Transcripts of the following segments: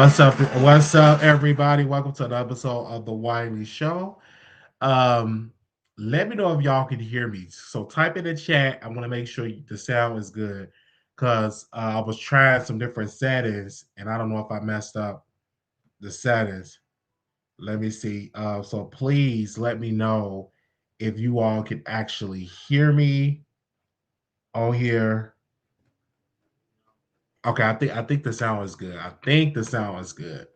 What's up? What's up, everybody? Welcome to another episode of the Wiley Show. Um, Let me know if y'all can hear me. So type in the chat. I want to make sure the sound is good because I was trying some different settings and I don't know if I messed up the settings. Let me see. So please let me know if you all can actually hear me on here. Okay, I think the sound is good. I think the sound is good.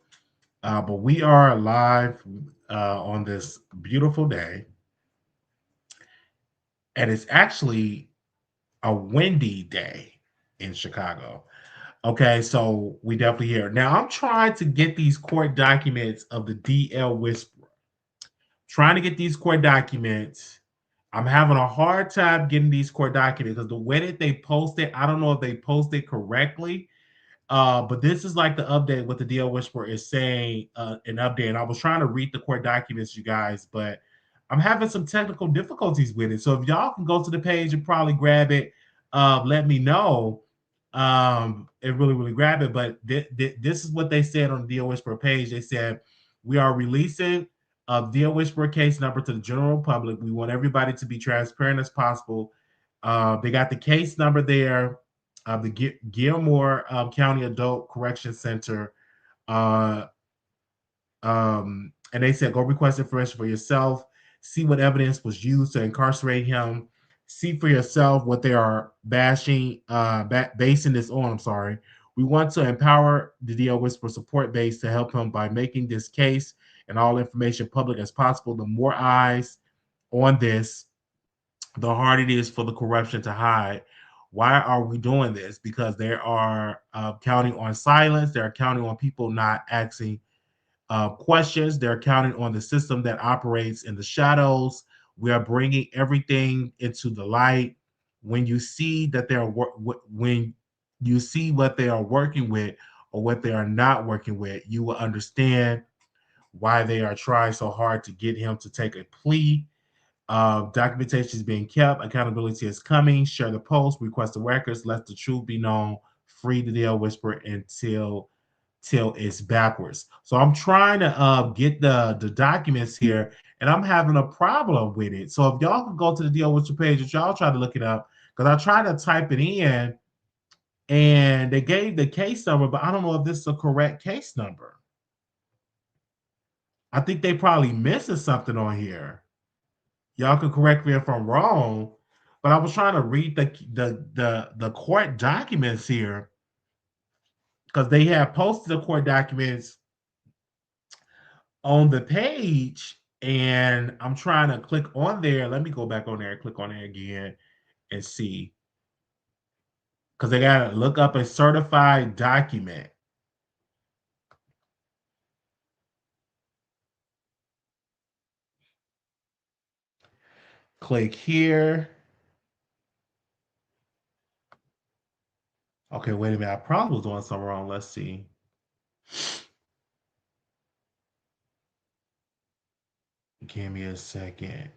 But we are live on this beautiful day, and it's actually a windy day in Chicago. Okay, so we definitely here. Now I'm trying to get these court documents of the DL Whisperer. Trying to get these court documents. I'm having a hard time getting these court documents because the way that they post it, I don't know if they post it correctly. But this is like the update what the DL Whisperer is saying, an update. And I was trying to read the court documents, you guys, but I'm having some technical difficulties with it. So if y'all can go to the page and probably grab it, let me know. And really grab it. But this is what they said on the DL Whisperer page. They said, we are releasing a DL Whisperer case number to the general public. We want everybody to be transparent as possible. They got the case number there of the Gilmore County Adult Correction Center. Uh, and they said, go request information for yourself, see what evidence was used to incarcerate him, see for yourself what they are basing this on. I'm sorry. We want to empower the DL Whisper support base to help him by making this case and all information public as possible. The more eyes on this, the harder it is for the corruption to hide. Why are we doing this? Because they are counting on silence. They're counting on people not asking questions. They're counting on the system that operates in the shadows. We are bringing everything into the light. When you see that when you see what they are working with or what they are not working with, you will understand why they are trying so hard to get him to take a plea. Documentation is being kept. Accountability is coming. Share the post. Request the records. Let the truth be known. Free the DL Whisper until it's backwards. So I'm trying to get the documents here, and I'm having a problem with it. So if y'all can go to the DL Whisper page, if y'all try to look it up, because I tried to type it in, and they gave the case number, but I don't know if this is a correct case number. I think they probably missing something on here. Y'all can correct me if I'm wrong, but I was trying to read the court documents here because they have posted the court documents on the page, and I'm trying to click on there. Let me go back on there and click on there again and see because they gotta look up a certified document. Click here. Okay, wait a minute. I probably was doing something wrong. Let's see. Give me a second.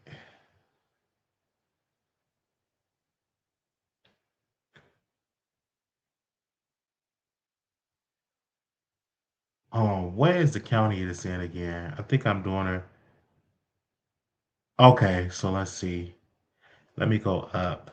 Oh, where is the county it is in again? I think I'm doing it. Okay, so let's see. Let me go up.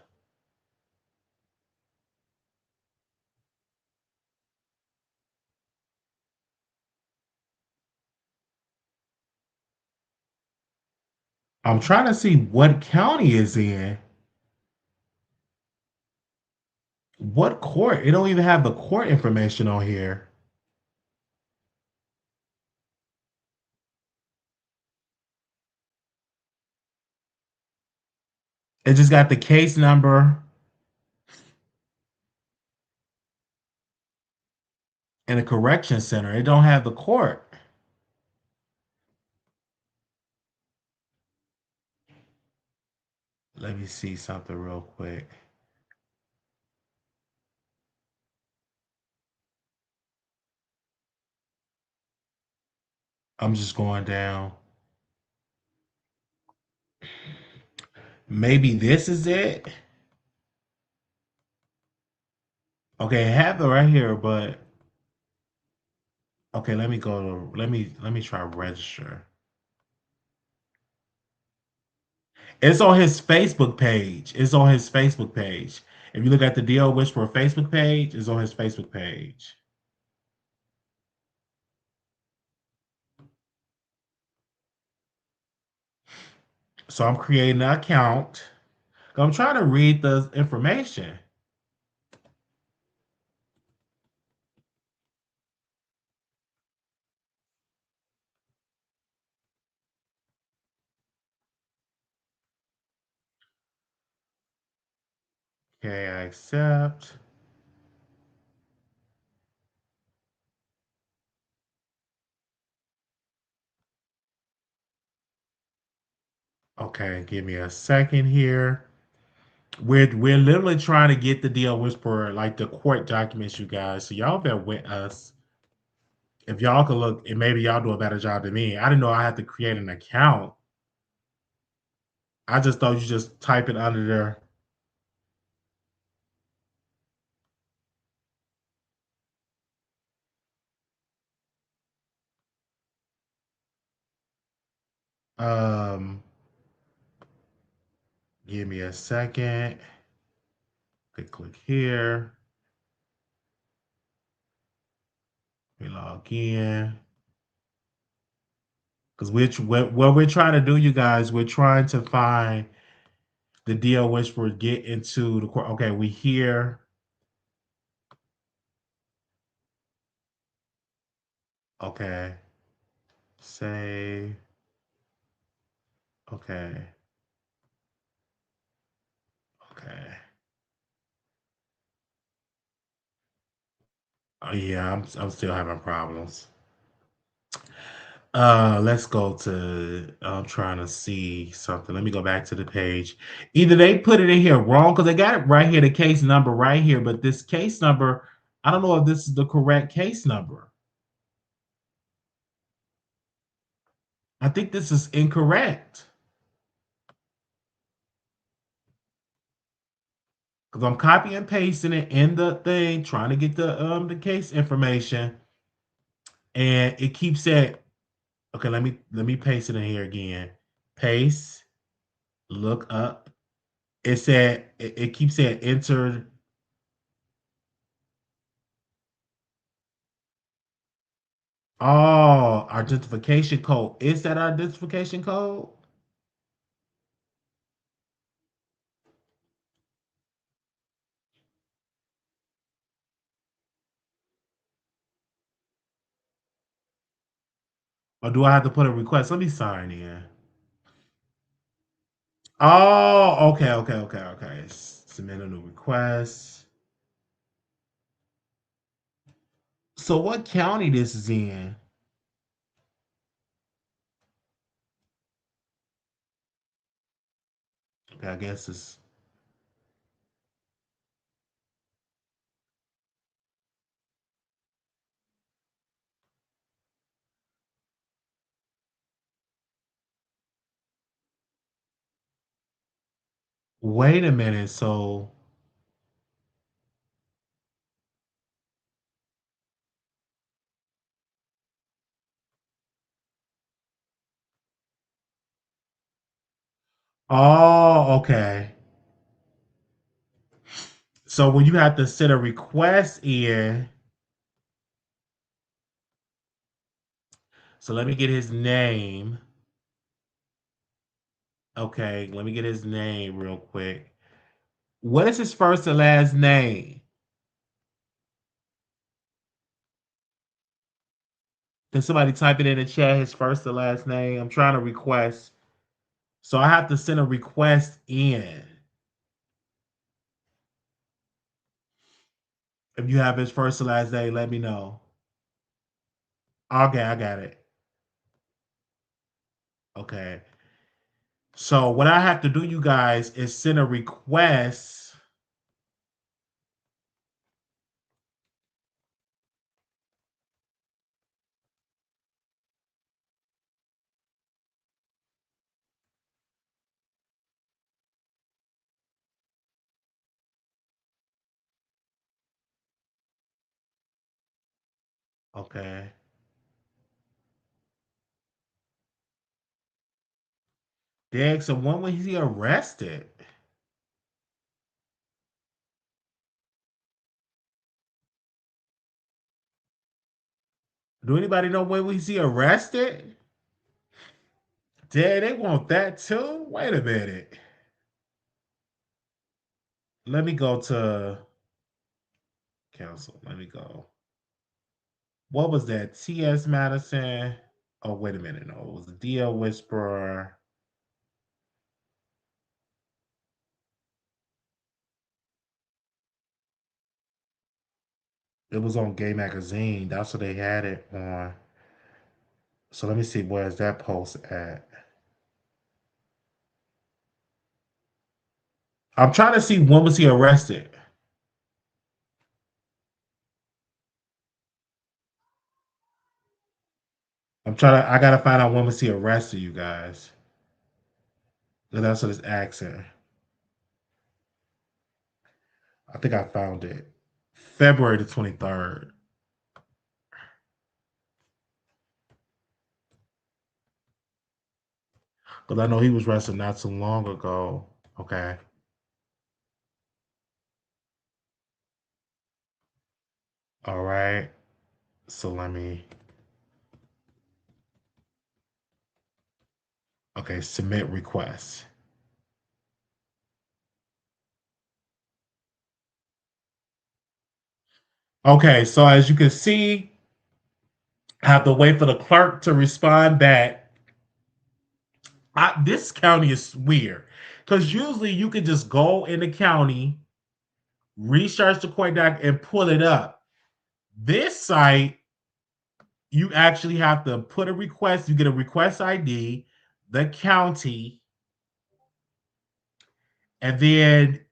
I'm trying to see what county is in. What court? It don't even have the court information on here. It just got the case number and a correction center. It don't have the court. Let me see something real quick. I'm just going down. Maybe this is it. Okay, I have it right here, but Okay, let me go to let me try register. It's on his Facebook page. It's on his Facebook page. If you look at the DL Whisperer Facebook page, it's on his Facebook page. So I'm creating an account. I'm trying to read the information. Okay, I accept. Okay, give me a second here. We're literally trying to get the DL Whisperer, like the court documents, you guys. So y'all bear with us. If y'all could look, and maybe y'all do a better job than me. I didn't know I had to create an account. I just thought you just type it under there. Um, Give me a second. Click here. We log in. Because what we're trying to do, you guys, we're trying to find the deal which we're get into the court. Okay, we here. Okay. Say. Okay. Okay. Oh yeah, I'm still having problems. Let's go to. I'm trying to see something. Let me go back to the page. Either they put it in here wrong because they got it right here, the case number right here, but this case number, I don't know if this is the correct case number. I think this is incorrect because I'm copying and pasting it in the thing, trying to get the case information, and it keeps saying, okay, let me paste it in here again. Paste, look up. It keeps saying enter. Oh, identification code. Is that our identification code? Or do I have to put a request? Let me sign in. Oh, okay. Submit a new request. So what county this is in? Okay, I guess it's wait a minute. So oh, okay. So when you have to send a request in, so let me get his name. Okay, let me get his name real quick. What is his first and last name? Can somebody type it in the chat? His first and last name. I'm trying to request, so I have to send a request in. If you have his first and last name, let me know. Okay, I got it. Okay. So what I have to do, you guys, is send a request. Okay. Dang, so when was he arrested? Do anybody know when was he arrested? Dang, they want that too? Wait a minute. Let me go to council. Let me go. What was that? T.S. Madison. Oh, wait a minute. No, it was a DL Whisperer. It was on Gay Magazine. That's what they had it on. So let me see, where's that post at? I'm trying to see when was he arrested. I gotta find out when was he arrested, you guys. 'Cause that's what it's asking. I think I found it. February the 23rd. Because I know he was arrested not too long ago. Okay. All right. So let me, okay, submit request. Okay, so as you can see, I have to wait for the clerk to respond back. This county is weird because usually you can just go in the county, research the court doc, and pull it up. This site, you actually have to put a request. You get a request ID, the county, and then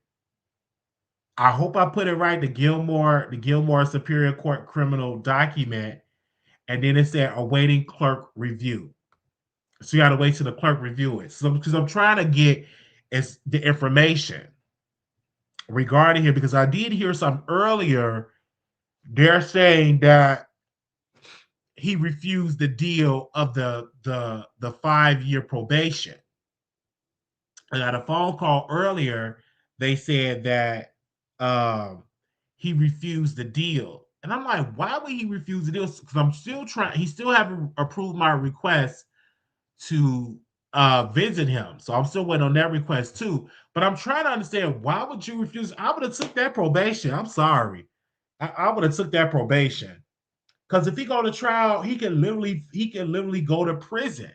I hope I put it right. The Gilmore Superior Court criminal document, and then it said awaiting clerk review. So you got to wait till the clerk review it. So because I'm trying to get the information regarding here, because I did hear some earlier. They're saying that he refused the deal of the 5-year probation. I got a phone call earlier. They said that um, he refused the deal, and I'm like, why would he refuse the deal? Because I'm still trying. He still haven't approved my request to visit him, so I'm still waiting on that request too. But I'm trying to understand, why would you refuse? I would have took that probation. I'm sorry, I would have took that probation because if he go to trial, he can literally go to prison.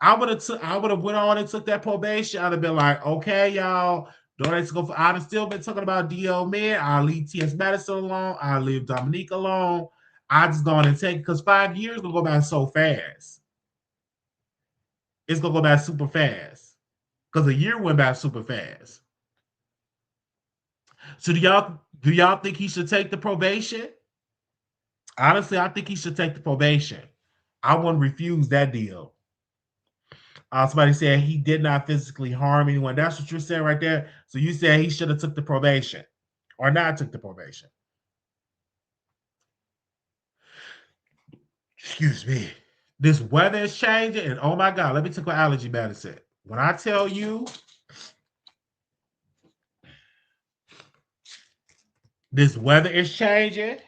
I would have went on and took that probation. I'd have been like, okay, y'all, don't go for. I'd have still been talking about DL man. I'll leave T.S. Madison alone. I'll leave Dominique alone. I just going and take, because 5 years gonna go by so fast. It's gonna go by super fast. Because a year went by super fast. So do y'all think he should take the probation? Honestly, I think he should take the probation. I wouldn't refuse that deal. Somebody said he did not physically harm anyone. That's what you're saying right there. So you said he should have took the probation or not took the probation. Excuse me. This weather is changing, and oh my God, let me take my allergy medicine. When I tell you this weather is changing,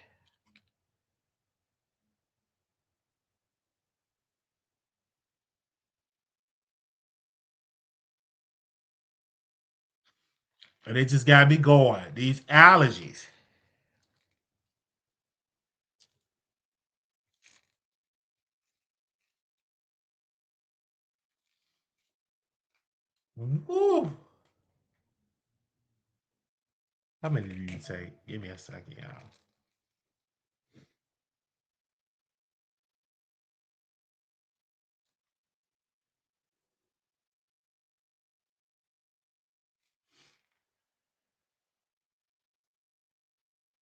and it just got me going. These allergies. Woo. How many do you take? Give me a second, y'all.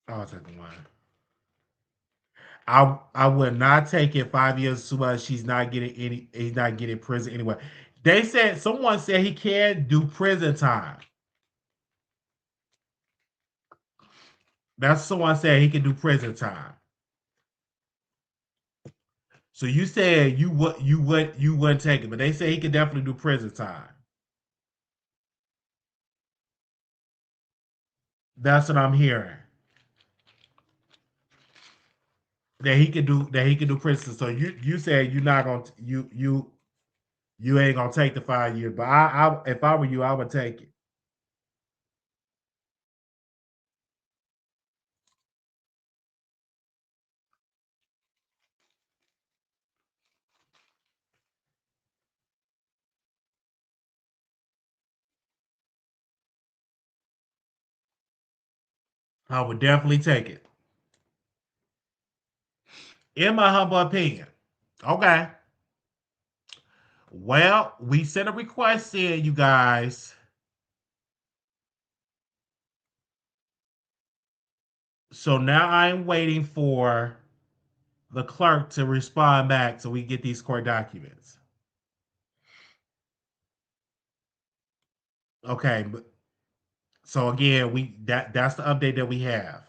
I'll take one. I would not take it 5 years too much. He's not getting prison anyway. Someone said he can do prison time. That's someone said he can do prison time. So you said you wouldn't take it, but they say he could definitely do prison time. That's what I'm hearing. That he could do prison. So you said you're not gonna you ain't gonna take the 5 years. But I if I were you, I would take it. I would definitely take it. In my humble opinion. Okay. Well, we sent a request in, you guys. So now I'm waiting for the clerk to respond back so we get these court documents. Okay, so again, that's the update that we have.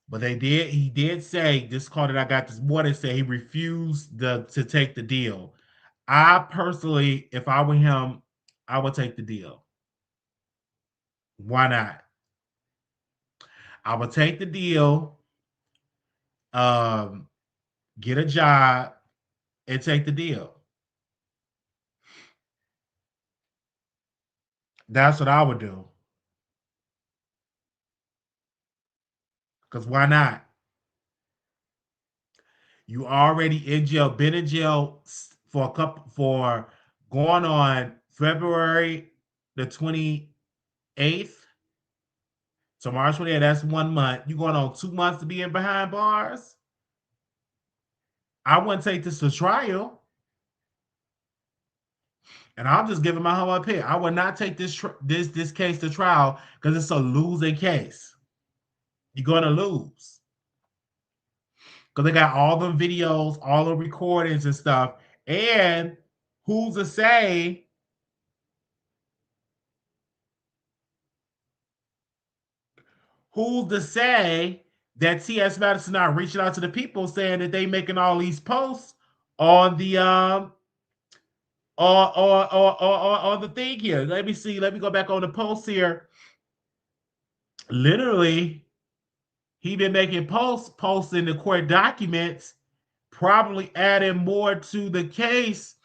But he did say this call that I got this morning said he refused to take the deal. I personally, if I were him, I would take the deal. Why not? I would take the deal, um, get a job, and take the deal. That's what I would do. Because why not? You already in jail, been in jail for a couple for going on February the 28th. So March 28th, that's 1 month. You going on 2 months to be in behind bars? I wouldn't take this to trial. And I'm just giving my whole opinion. I would not take this case to trial because it's a losing case. You're gonna lose because they got all the videos, all the recordings and stuff. And who's to say who's to say that T.S. Madison not reaching out to the people saying that they making all these posts on the on the thing here. Let me see. Let me go back on the post here. Literally, he been making posts, posting the court documents, probably adding more to the case.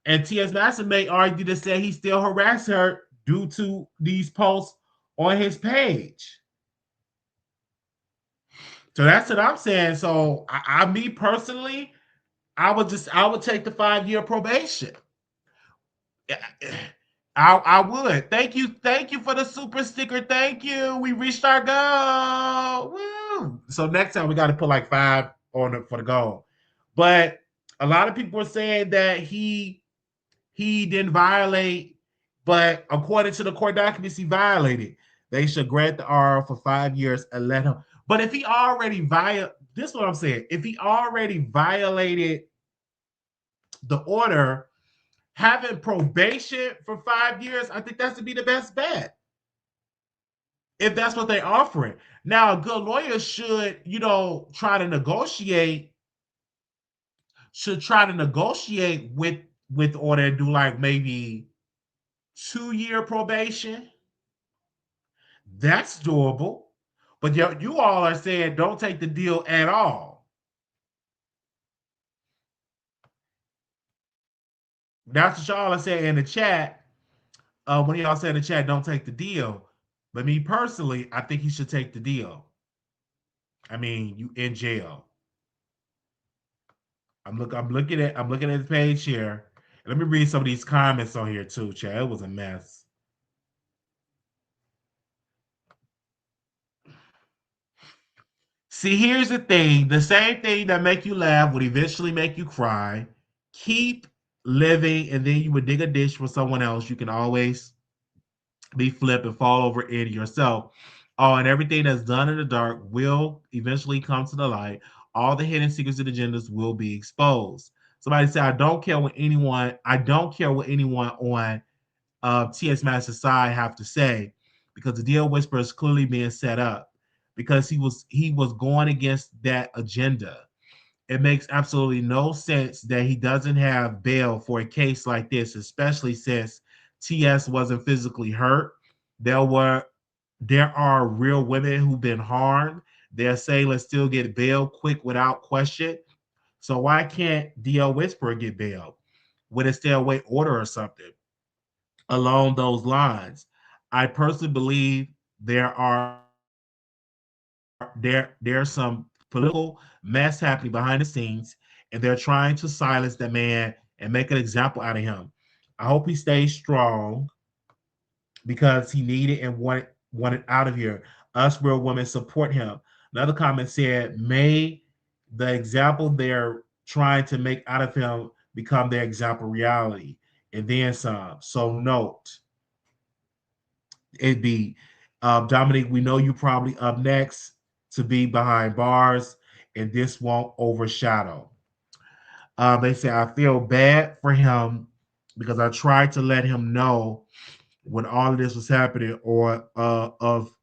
And T.S. Madison may argue to say he still harassed her due to these posts on his page. So that's what I'm saying. So me personally, I would take the 5 year probation. I would. Thank you for the super sticker. Thank you. We reached our goal. Woo! So next time we got to put like 5 on for the goal. But a lot of people are saying that he didn't violate, but according to the court documents, he violated. They should grant the R for 5 years and let him. But if he already violated, this is what I'm saying. If he already violated the order, having probation for 5 years, I think that's to be the best bet. If that's what they're offering. Now, a good lawyer should, try to negotiate, with order and do like maybe 2 year probation. That's doable. But you all are saying don't take the deal at all. That's what y'all are saying in the chat. When y'all say in the chat, don't take the deal. But me personally, I think he should take the deal. I mean, you in jail. I'm looking at the page here. Let me read some of these comments on here too, chat. It was a mess. See, here's the thing. The same thing that make you laugh would eventually make you cry. Keep living, and then you would dig a ditch for someone else. You can always be flipped and fall over in yourself. Oh, and everything that's done in the dark will eventually come to the light. All the hidden secrets and agendas will be exposed. Somebody said, I don't care what anyone on T.S. Madison's side have to say, because the deal whisper is clearly being set up because he was going against that agenda. It makes absolutely no sense that he doesn't have bail for a case like this, especially since TS wasn't physically hurt. There were there are real women who've been harmed. They're saying let's still get bail quick without question. So why can't DL Whisperer get bail with a stay away order or something along those lines? I personally believe there's some political mess happening behind the scenes, and they're trying to silence that man and make an example out of him. I hope he stays strong because he needed and wanted out of here. Us real women support him. Another comment said, "May the example they're trying to make out of him become their example reality." And then some. So note, it'd be Dominic. We know you probably up next to be behind bars, and this won't overshadow. They say I feel bad for him because I tried to let him know when all of this was happening or of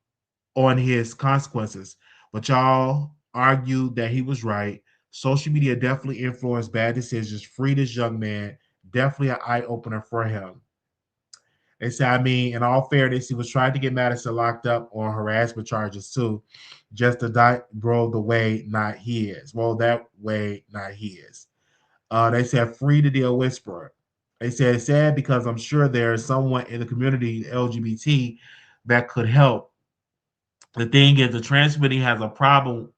on his consequences. But y'all argued that he was right. Social media definitely influenced bad decisions. Free this young man. Definitely an eye opener for him. They say, I mean, in all fairness, he was trying to get Madison locked up on harassment charges too, just to die, bro, the way not his. Well, that way not his. They said, free the deal whisperer. They said it's sad because I'm sure there's someone in the community, LGBT, that could help. The thing is, the trans community has a problem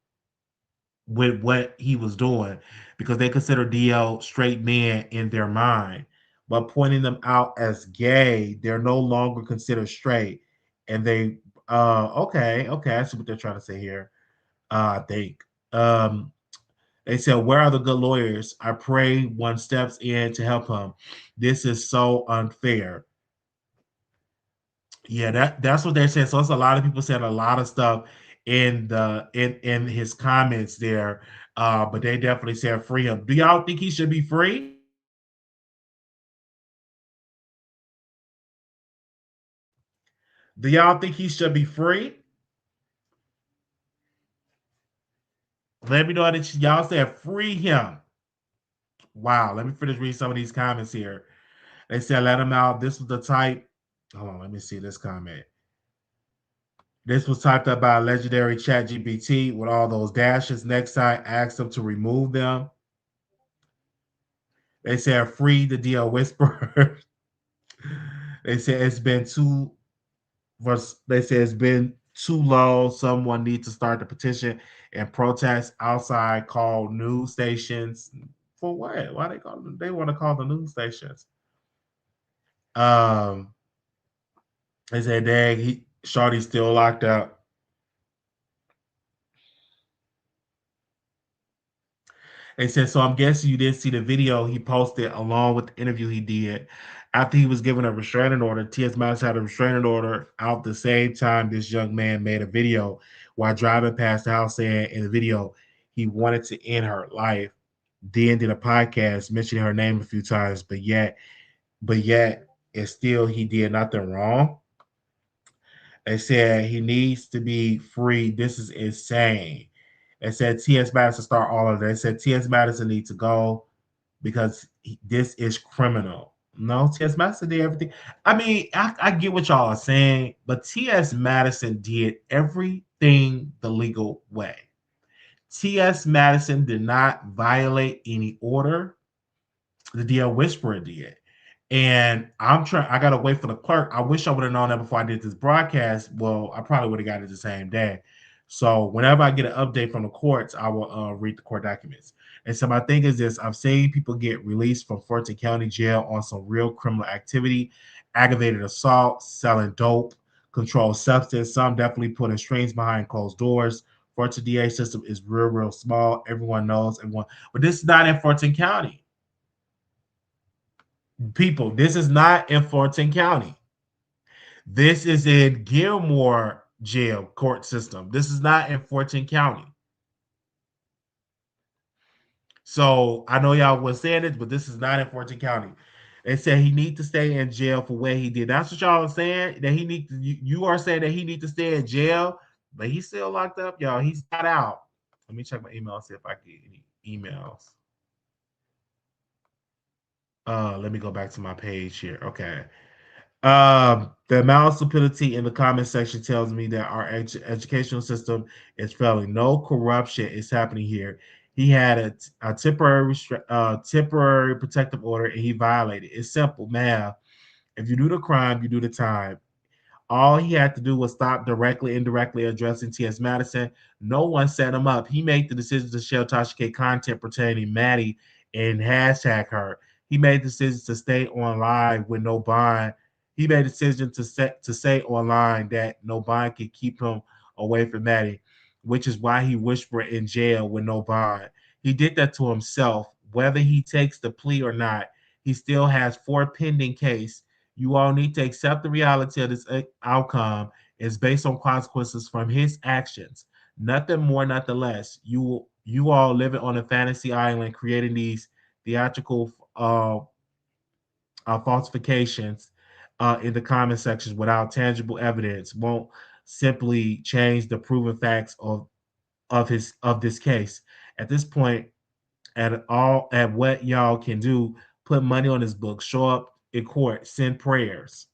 with what he was doing because they consider DL straight men in their mind. But pointing them out as gay, they're no longer considered straight. And they, okay, I see what they're trying to say here. I think. Um, they said, where are the good lawyers? I pray one steps in to help him. This is so unfair. Yeah, that's what they're saying. So it's a lot of people saying a lot of stuff in his comments there. But they definitely said free him. Do y'all think he should be free? Do y'all think he should be free? Let me know that y'all said free him. Wow, let me finish reading some of these comments here. They said let him out. This was the type. Hold on, let me see this comment. This was typed up by a legendary chat GPT with all those dashes. Next time, ask them to remove them. They said free the DL Whisperer. They said it's been too. They said it's been too long. Someone needs to start the petition and protest outside. Call news stations for what? Why they call them? They want to call the news stations. Um, they said, "Dang, Shorty's still locked up." They said, so I'm guessing you didn't see the video he posted along with the interview he did. After he was given a restraining order, T.S. Madison had a restraining order out the same time this young man made a video while driving past the house saying in the video he wanted to end her life. Then did a podcast mentioning her name a few times, but yet, it's still he did nothing wrong. They said he needs to be free. This is insane. They said T.S. Madison start all of that. They said T.S. Madison needs to go because this is criminal. No, T.S. Madison did everything. I mean, I get what y'all are saying, but T.S. Madison did everything the legal way. T.S. Madison did not violate any order. The DL Whisperer did. And I gotta wait for the clerk. I wish I would have known that before I did this broadcast. Well, I probably would have got it the same day. So whenever I get an update from the courts, I will read the court documents. And so my thing is this: I've seen people get released from Fulton County Jail on some real criminal activity, aggravated assault, selling dope, controlled substance. Some definitely putting strings behind closed doors. Fulton DA system is real small. Everyone knows everyone, but this is not in Fulton County. People, this is not in Fulton County. This is in Gilmore Jail court system. This is not in Fulton County. So I know y'all was saying it, but this is not in Fulton County. They said he need to stay in jail for what he did. That's what y'all are saying. That he need to. You are saying that he need to stay in jail, but he's still locked up, y'all. He's not out. Let me check my email and see if I get any. emails. Let me go back to my page here. Okay. The amount of stupidity in the comment section tells me that our educational system is failing. No corruption is happening here. He had a temporary protective order and he violated. It's simple math. If you do the crime, you do the time. All he had to do was stop directly, indirectly addressing T.S. Madison. No one set him up. He made the decision to share Tasha K content pertaining Maddie and hashtag her. He made decisions to stay on live with no bond. He made a decision to say online that no bond could keep him away from Maddie, which is why he whispered in jail with no bond. He did that to himself. Whether he takes the plea or not, he still has 4 pending cases. You all need to accept the reality of this outcome is based on consequences from his actions. Nothing more, nothing less. You all living on a fantasy island, creating these theatrical falsifications in the comment sections without tangible evidence won't simply change the proven facts of this case. At this point, at what y'all can do, put money on his book, show up in court, send prayers.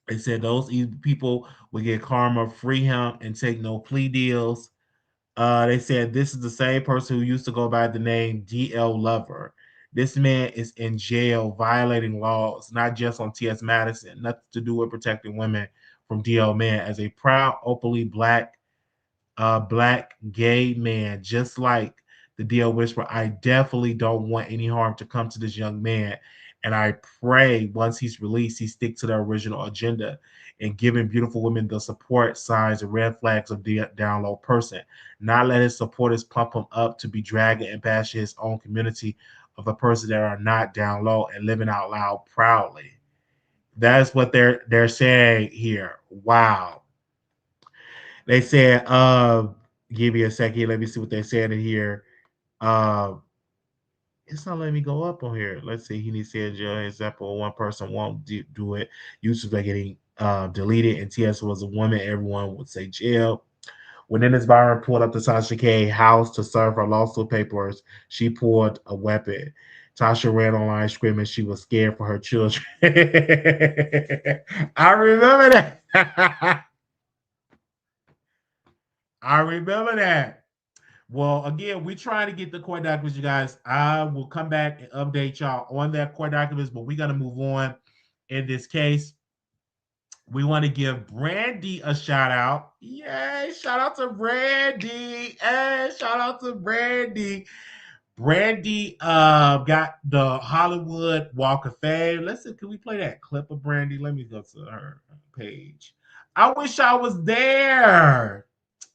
They said those people would get karma, free him, and take no plea deals. They said this is the same person who used to go by the name DL Lover. This man is in jail violating laws, not just on T.S. Madison, nothing to do with protecting women from DL man. As a proud, openly black gay man, just like the DL Whisperer, I definitely don't want any harm to come to this young man. And I pray once he's released, he stick to the original agenda and giving beautiful women the support signs and red flags of the down low person. Not let his supporters pump him up to be dragging and bashing his own community of a person that are not down low and living out loud proudly. That's what they're saying here. Wow. They said, give me a second. Let me see what they're saying in here. Uh, it's not letting me go up on here. Let's see. He needs to in jail. Example, one person won't do it. YouTube are getting deleted, and TS was a woman. Everyone would say jail. When Dennis Byron pulled up to Tasha K house to serve her lawsuit papers, she pulled a weapon. Tasha ran online screaming she was scared for her children. I remember that. I remember that. Well, again, we're trying to get the court documents, you guys. I will come back and update y'all on that court documents, but we're going to move on in this case. We want to give Brandy a shout out. Yay! Shout out to Brandy. Hey, shout out to Brandy. Brandy got the Hollywood Walk of Fame. Listen, can we play that clip of Brandy? Let me go to her page. I wish I was there.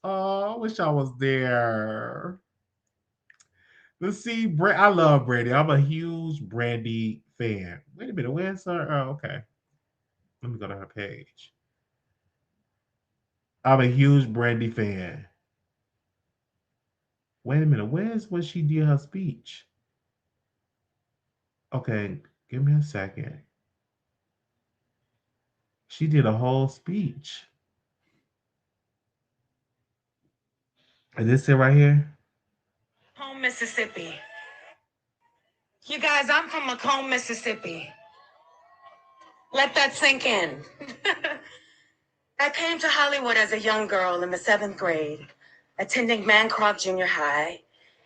Oh, I wish I was there. Let's see. I love Brandy. I'm a huge Brandy fan. Wait a minute. Where's her? Oh, okay. Let me go to her page. I'm a huge Brandy fan. Wait a minute. Where's when she did her speech? Okay, give me a second. She did a whole speech. Is this it right here? Home, Mississippi. You guys, I'm from Macomb, Mississippi. Let that sink in. I came to Hollywood as a young girl in the 7th grade, attending Mancroft Junior High,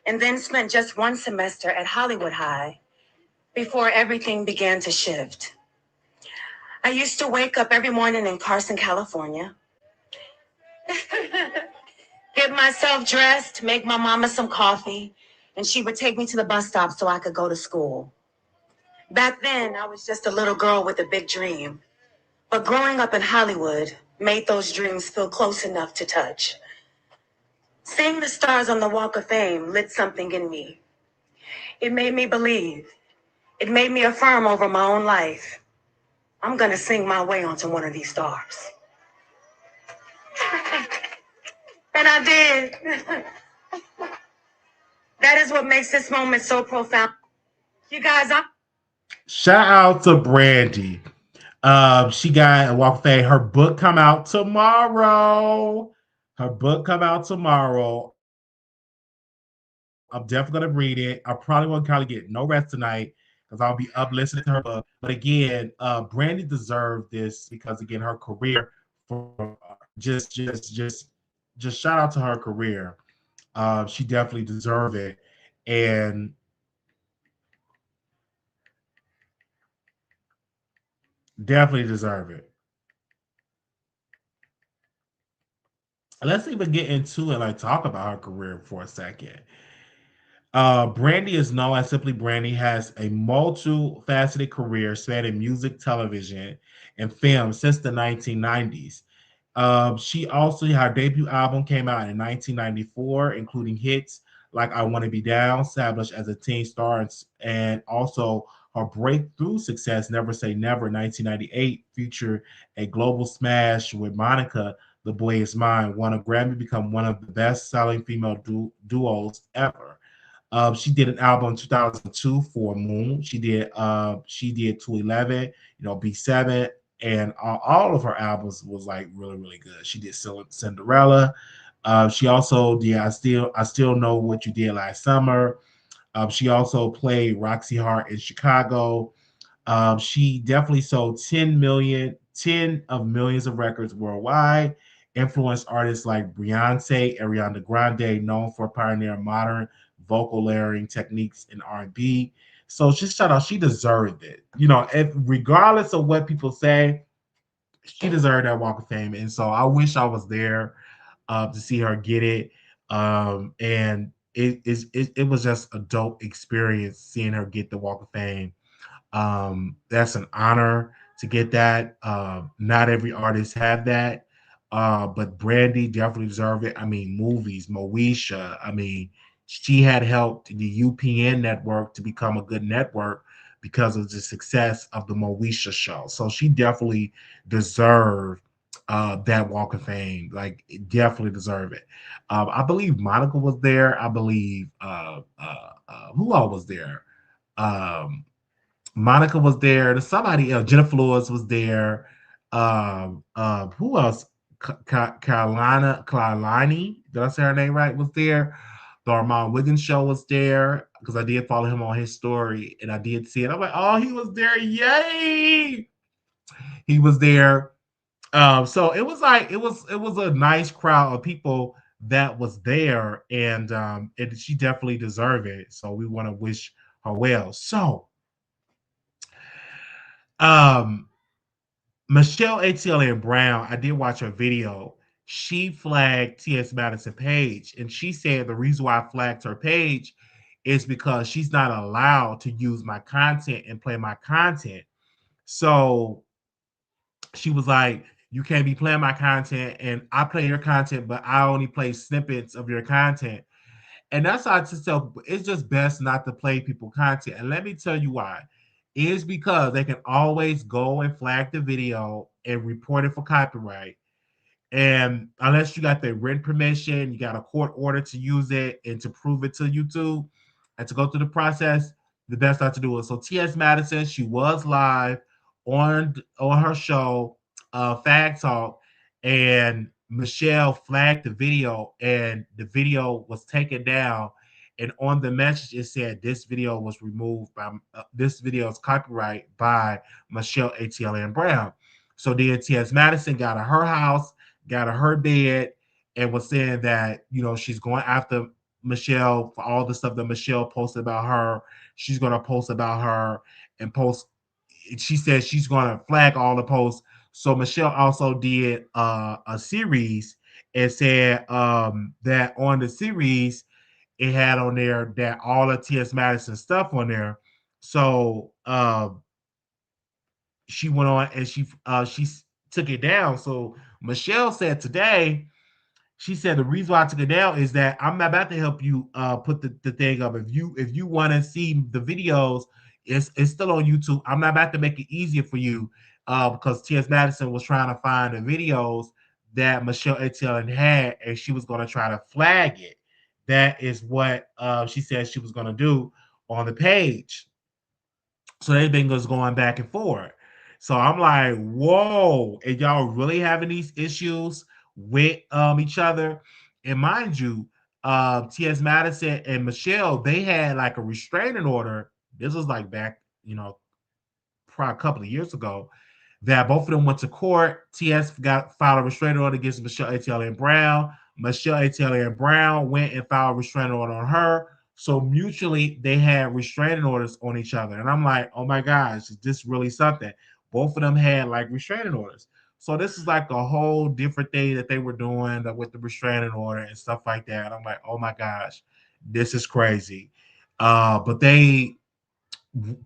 and then spent just 1 semester at Hollywood High before everything began to shift. I used to wake up every morning in Carson, California, get myself dressed, make my mama some coffee, and she would take me to the bus stop so I could go to school. Back then, I was just a little girl with a big dream. But growing up in Hollywood made those dreams feel close enough to touch. Seeing the stars on the Walk of Fame lit something in me. It made me believe. It made me affirm over my own life. I'm gonna sing my way onto one of these stars. And I did. That is what makes this moment so profound. You guys, Shout out to Brandy. She got a Walk of Fame. Her book come out tomorrow. Her book come out tomorrow. I'm definitely gonna read it. I probably won't kind of get no rest tonight because I'll be up listening to her book. But again, Brandy deserved this because again, her career for just shout out to her career. She definitely deserved it, and definitely deserve it. Let's even get into it, like talk about her career for a second. Brandy is known as simply Brandy, has a multifaceted career spanning music, television, and film since the 1990s. She also, her debut album came out in 1994, including hits like I Want to Be Down, established as a teen star, and also her breakthrough success, Never Say Never, 1998, featured a global smash with Monica, The Boy Is Mine, won a Grammy, become one of the best selling female duos ever. She did an album in 2002 for Moon. She did 211, B7, and all of her albums was like really really good. She did Cinderella. She also did I still know what you did last summer. She also played Roxy Hart in Chicago. She definitely sold 10 of millions of records worldwide. Influenced artists like Beyonce, Ariana Grande, known for pioneering modern vocal layering techniques in R&B. So just shout out, she deserved it. Regardless of what people say, she deserved that Walk of Fame. And so I wish I was there to see her get it. And it was just a dope experience seeing her get the Walk of Fame. That's an honor to get that. Not every artist have that, but Brandy definitely deserved it. I mean, movies, Moesha. I mean, she had helped the UPN network to become a good network because of the success of the Moesha show. So she definitely deserved that Walk of Fame. Like, definitely deserve it. I believe Monica was there. I believe who all was there? Um, Monica was there. Somebody else, Jennifer Lewis was there. Who else? Carolina, did I say her name right? Was there? The Armand Wiggins show was there because I did follow him on his story and I did see it. I'm like, oh, he was there! Yay! He was there. So it was a nice crowd of people that was there, and she definitely deserved it. So we want to wish her well. So um Michelle ATLien Brown, I did watch her video. She flagged T.S. Madison page, and she said the reason why I flagged her page is because she's not allowed to use my content and play my content. So she was like, "You can't be playing my content, and I play your content, but I only play snippets of your content." And that's how I just tell it's just best not to play people content. And let me tell you why. It's because they can always go and flag the video and report it for copyright. And unless you got the written permission, you got a court order to use it and to prove it to YouTube and to go through the process, the best not to do it. So T.S. Madison, she was live on her show, Fag Talk, and Michelle flagged the video, and the video was taken down. And on the message, it said this video was removed by this video is copyright by Michelle ATLien Brown. So then T.S. Madison got to her house, got to her bed, and was saying that she's going after Michelle for all the stuff that Michelle posted about her. She's going to post about her and post. She says she's going to flag all the posts. So Michelle also did a series and said that on the series it had on there that all of T.S. Madison stuff on there. So she went on and she took it down. So Michelle said today, she said the reason why I took it down is that I'm not about to help you put the thing up. If you want to see the videos, it's still on YouTube. I'm not about to make it easier for you because T.S. Madison was trying to find the videos that Michelle Etienne had, and she was going to try to flag it. That is what she said she was going to do on the page. So they've been just going back and forth. So I'm like, whoa, and y'all really having these issues with each other. And mind you, T.S. Madison and Michelle, they had like a restraining order. This was like back, probably a couple of years ago, that both of them went to court. T.S. got filed a restraining order against Michelle ATLien Brown. Michelle ATLien Brown went and filed a restraining order on her. So mutually, they had restraining orders on each other. And I'm like, oh my gosh, is this really something? Both of them had like restraining orders. So this is like a whole different thing that they were doing with the restraining order and stuff like that. And I'm like, oh my gosh, this is crazy. But they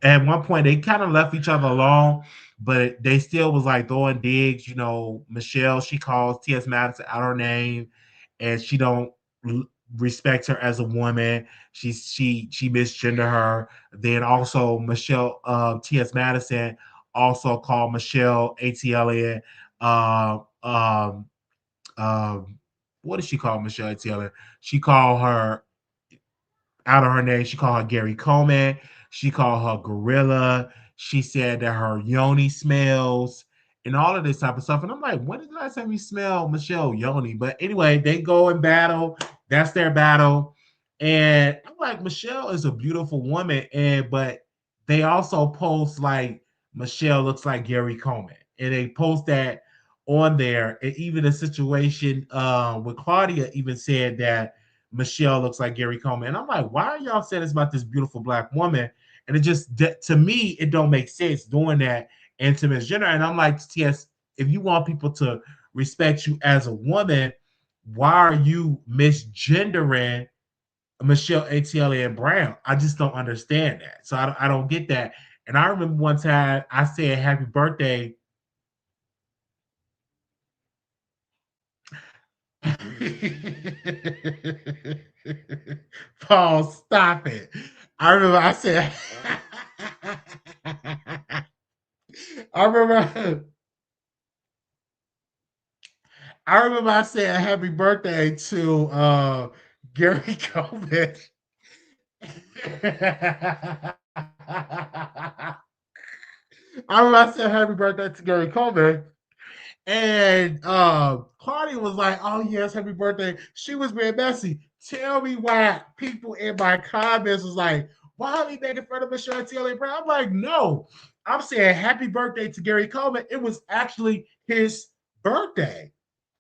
at one point they kind of left each other alone, but they still was like throwing digs. Michelle, she calls T.S. Madison out her name, and she don't respect her as a woman. She misgender her. Then also Michelle, T.S. Madison also called Michelle ATLien. Um, um, what did she call Michelle ATLien? She called her out of her name. She called her Gary Coleman. She called her gorilla. She said that her yoni smells and all of this type of stuff. And I'm like, when did the last time we smell Michelle yoni? But anyway, they go and battle. That's their battle. And I'm like, Michelle is a beautiful woman. But they also post like Michelle looks like Gary Coleman. And they post that on there. And even a situation with Claudia even said that Michelle looks like Gary Coleman. And I'm like, why are y'all saying this about this beautiful black woman? And it just, to me, it don't make sense doing that and to misgender. And I'm like, TS, if you want people to respect you as a woman, why are you misgendering Michelle ATLien Brown? I just don't understand that. So I don't get that. And I remember one time I said happy birthday. Paul, stop it. I remember I said, I remember, I remember I said happy birthday to Gary Coleman. I remember I said happy birthday to Gary Coleman. And Claudia was like, oh, yes, happy birthday. She was being messy. Tell me why people in my comments was like, why are we making fun of Michelle Taylor Brown? I'm like, no. I'm saying happy birthday to Gary Coleman. It was actually his birthday.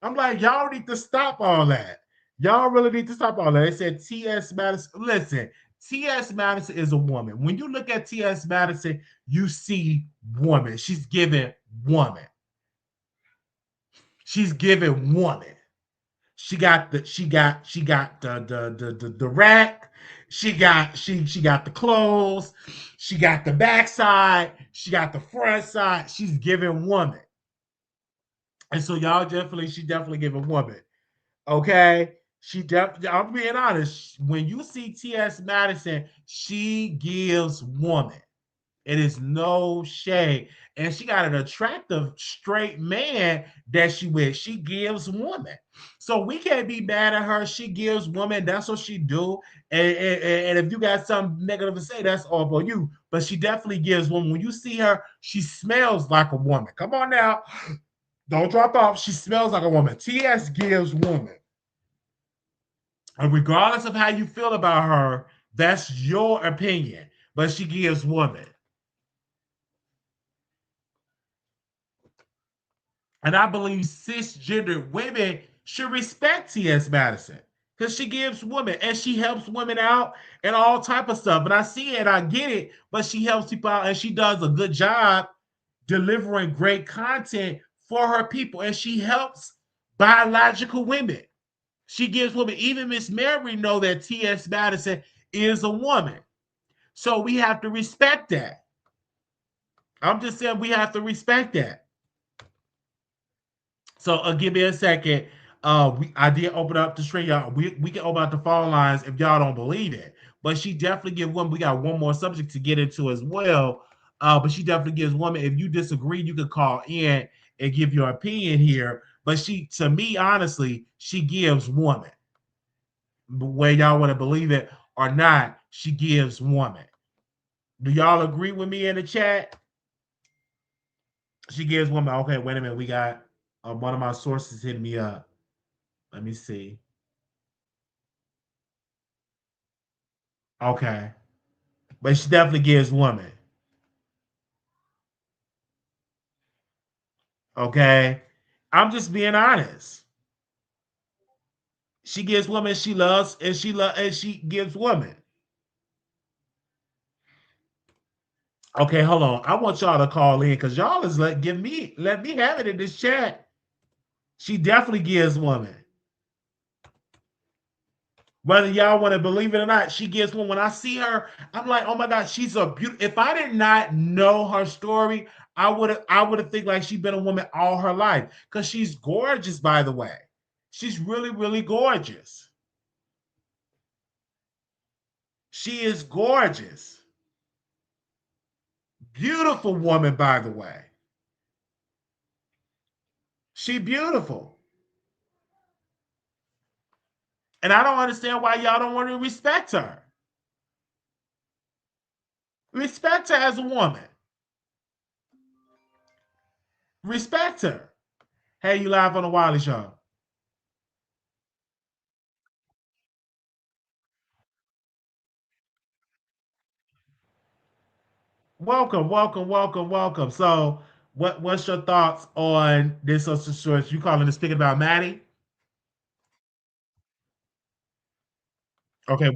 I'm like, y'all need to stop all that. Y'all really need to stop all that. They said T.S. Madison. Listen, T.S. Madison is a woman. When you look at T.S. Madison, you see woman. She's giving woman. She's giving woman. She got the rack. She got the clothes. She got the backside. She got the front side. She's giving woman. And so she definitely giving woman. Okay. I'm being honest. When you see T.S. Madison, she gives woman. It is no shade. And she got an attractive straight man that she with. She gives woman. So we can't be mad at her. She gives woman. That's what she do. And if you got something negative to say, that's all for you. But she definitely gives woman. When you see her, she smells like a woman. Come on now. Don't drop off. She smells like a woman. TS gives woman. And regardless of how you feel about her, that's your opinion. But she gives woman. And I believe cisgender women should respect T.S. Madison because she gives women and she helps women out and all type of stuff. And I see it, I get it, but she helps people out and she does a good job delivering great content for her people. And she helps biological women. She gives women, even Miss Mary know that T.S. Madison is a woman. So we have to respect that. I'm just saying we have to respect that. So give me a second. I did open up the stream, y'all. We can open up the phone lines if y'all don't believe it. But she definitely give one. We got one more subject to get into as well. But she definitely gives woman. If you disagree, you can call in and give your opinion here. But to me, honestly, she gives woman. Whether y'all want to believe it or not, she gives woman. Do y'all agree with me in the chat? She gives woman. Okay, wait a minute. We got one of my sources hitting me up. Let me see. Okay, but she definitely gives woman. Okay, I'm just being honest. She gives woman she loves, and she gives woman. Okay, hold on. I want y'all to call in because y'all is let me have it in this chat. She definitely gives woman. Whether y'all want to believe it or not, she gives one. When I see her, I'm like, oh my God, she's a beautiful. If I did not know her story, I would have think like she's been a woman all her life. Because she's gorgeous, by the way. She's really, really gorgeous. She is gorgeous. Beautiful woman, by the way. She beautiful. And I don't understand why y'all don't want to respect her. Respect her as a woman. Respect her. Hey, you live on the Wiley Show. Welcome, welcome, welcome, welcome. So, what's your thoughts on this social shorts? You calling this speaking about Maddie? Okay,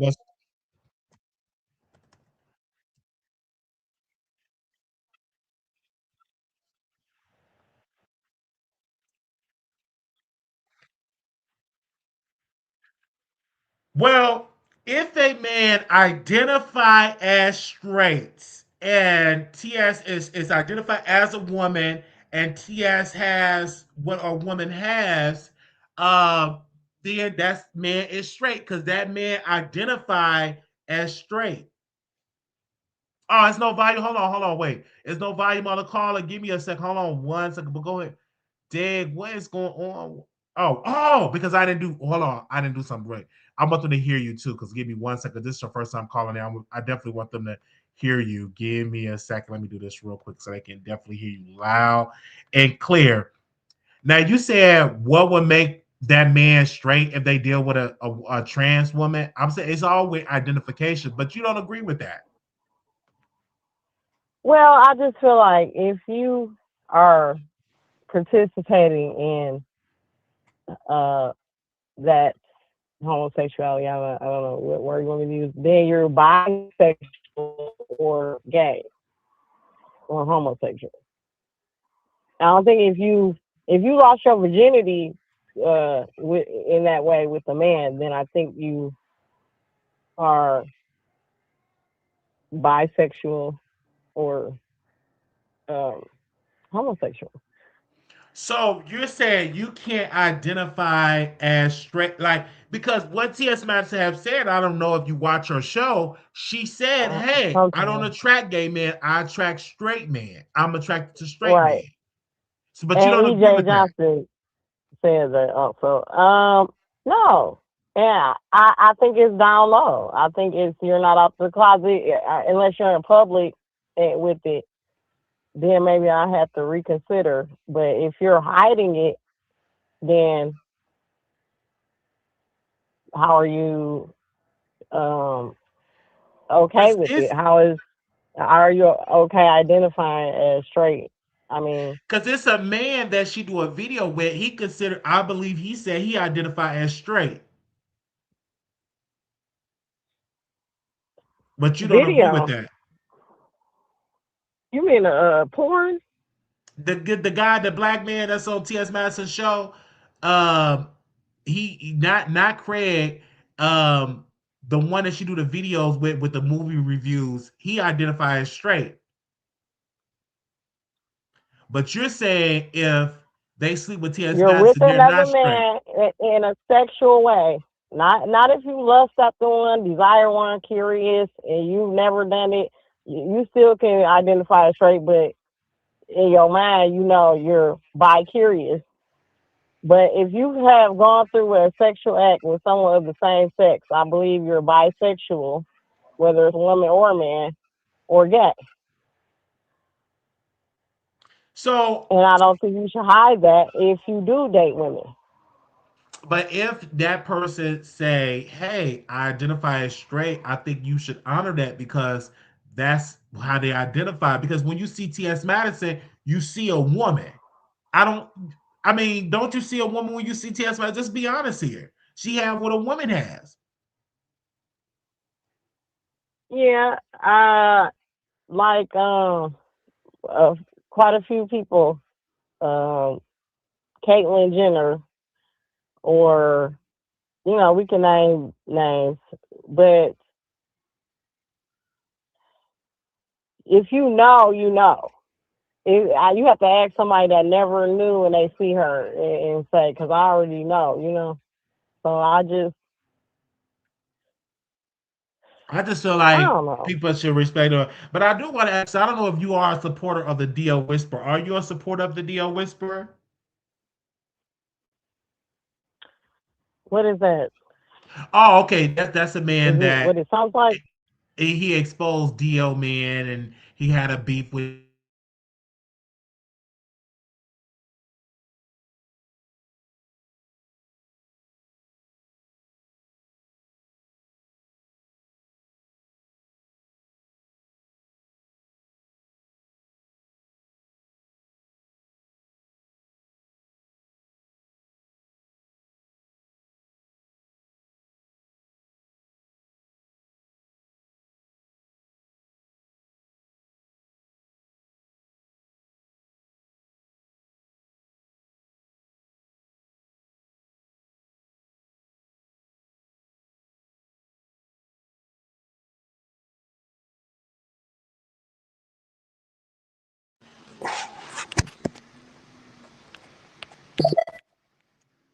well, if a man identify as straight and TS is identified as a woman and TS has what a woman has, um, then that man is straight because that man identify as straight. Oh, it's no volume. Hold on, wait. There's no volume on the caller. Give me a sec. Hold on one second. But go ahead. Dig, what is going on? Because I didn't do. Hold on, I didn't do something right. I want them to hear you too. Because give me one second. This is your first time calling in. I definitely want them to hear you. Give me a second. Let me do this real quick so they can definitely hear you loud and clear. Now you said what would make that man straight if they deal with a trans woman. I'm saying it's all with identification, but you don't agree with that. Well, I just feel like if you are participating in uh, that homosexuality, I don't know what word you want me to use, then you're bisexual or gay or homosexual. I don't think if you lost your virginity in that way with a man, then I think you are bisexual or um, homosexual. So you're saying you can't identify as straight, like because what T.S. Madison have said. I don't know if you watch her show. She said, "Hey, I don't Sometimes, attract gay men. I attract straight men. I'm attracted to straight men." right? So, but you And don't agree EJ with that. Johnson says that also. No. Yeah, I think it's down low. I think it's you're not out the closet unless you're in public with it. Then maybe I have to reconsider. But if you're hiding it, then how are you um okay Because with it? it's How is are you okay identifying as straight? I mean, because it's a man that she do a video with. He considered. I believe he said he identified as straight, but you don't agree with video. that. You mean porn? The guy, the black man that's on T.S. Madison's show, um, not Craig, um, the one that she do the videos with the movie reviews. He identifies straight, but you're saying if they sleep with T.S. You're with Madison, they're another not straight. man in a sexual way. Not if you lust after one, desire one, curious, and you've never done it. You still can identify as straight, but in your mind, you know you're bi curious. But if you have gone through a sexual act with someone of the same sex, I believe you're bisexual, whether it's a woman or a man or gay. So, And I don't think you should hide that if you do date women. But if that person say, "Hey, I identify as straight," I think you should honor that because that's how they identify. Because when you see T.S. Madison, you see a woman. I don't. I mean, don't you see a woman when you see T.S. Madison? Just be honest here. She have what a woman has. Yeah, like uh, quite a few people, um, Caitlyn Jenner, or we can name names, but if you know, you know. You have to ask somebody that never knew and they see her and say, because I already know. So I just feel I like don't know. people should respect her. But I do want to ask. I don't know if you are a supporter of the DL Whisperer. Are you a supporter of the DL Whisperer? What is that? Oh, okay. That's a Is man it that what it sounds like? he exposed DL man and he had a beef with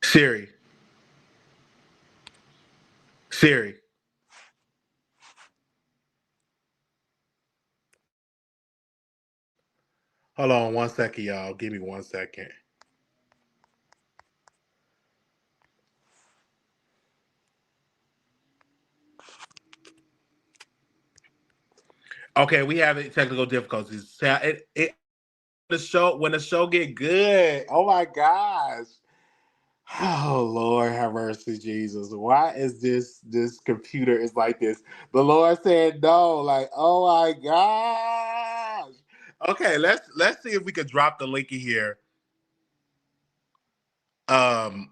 Siri. Siri. Hold on 1 second, y'all. Give me 1 second. Okay, we have technical difficulties. When the show get good. Oh my gosh. Oh Lord, have mercy, Jesus. Why is this computer is like this? The Lord said no. Like, oh my gosh. Okay, let's see if we could drop the link in here. Um,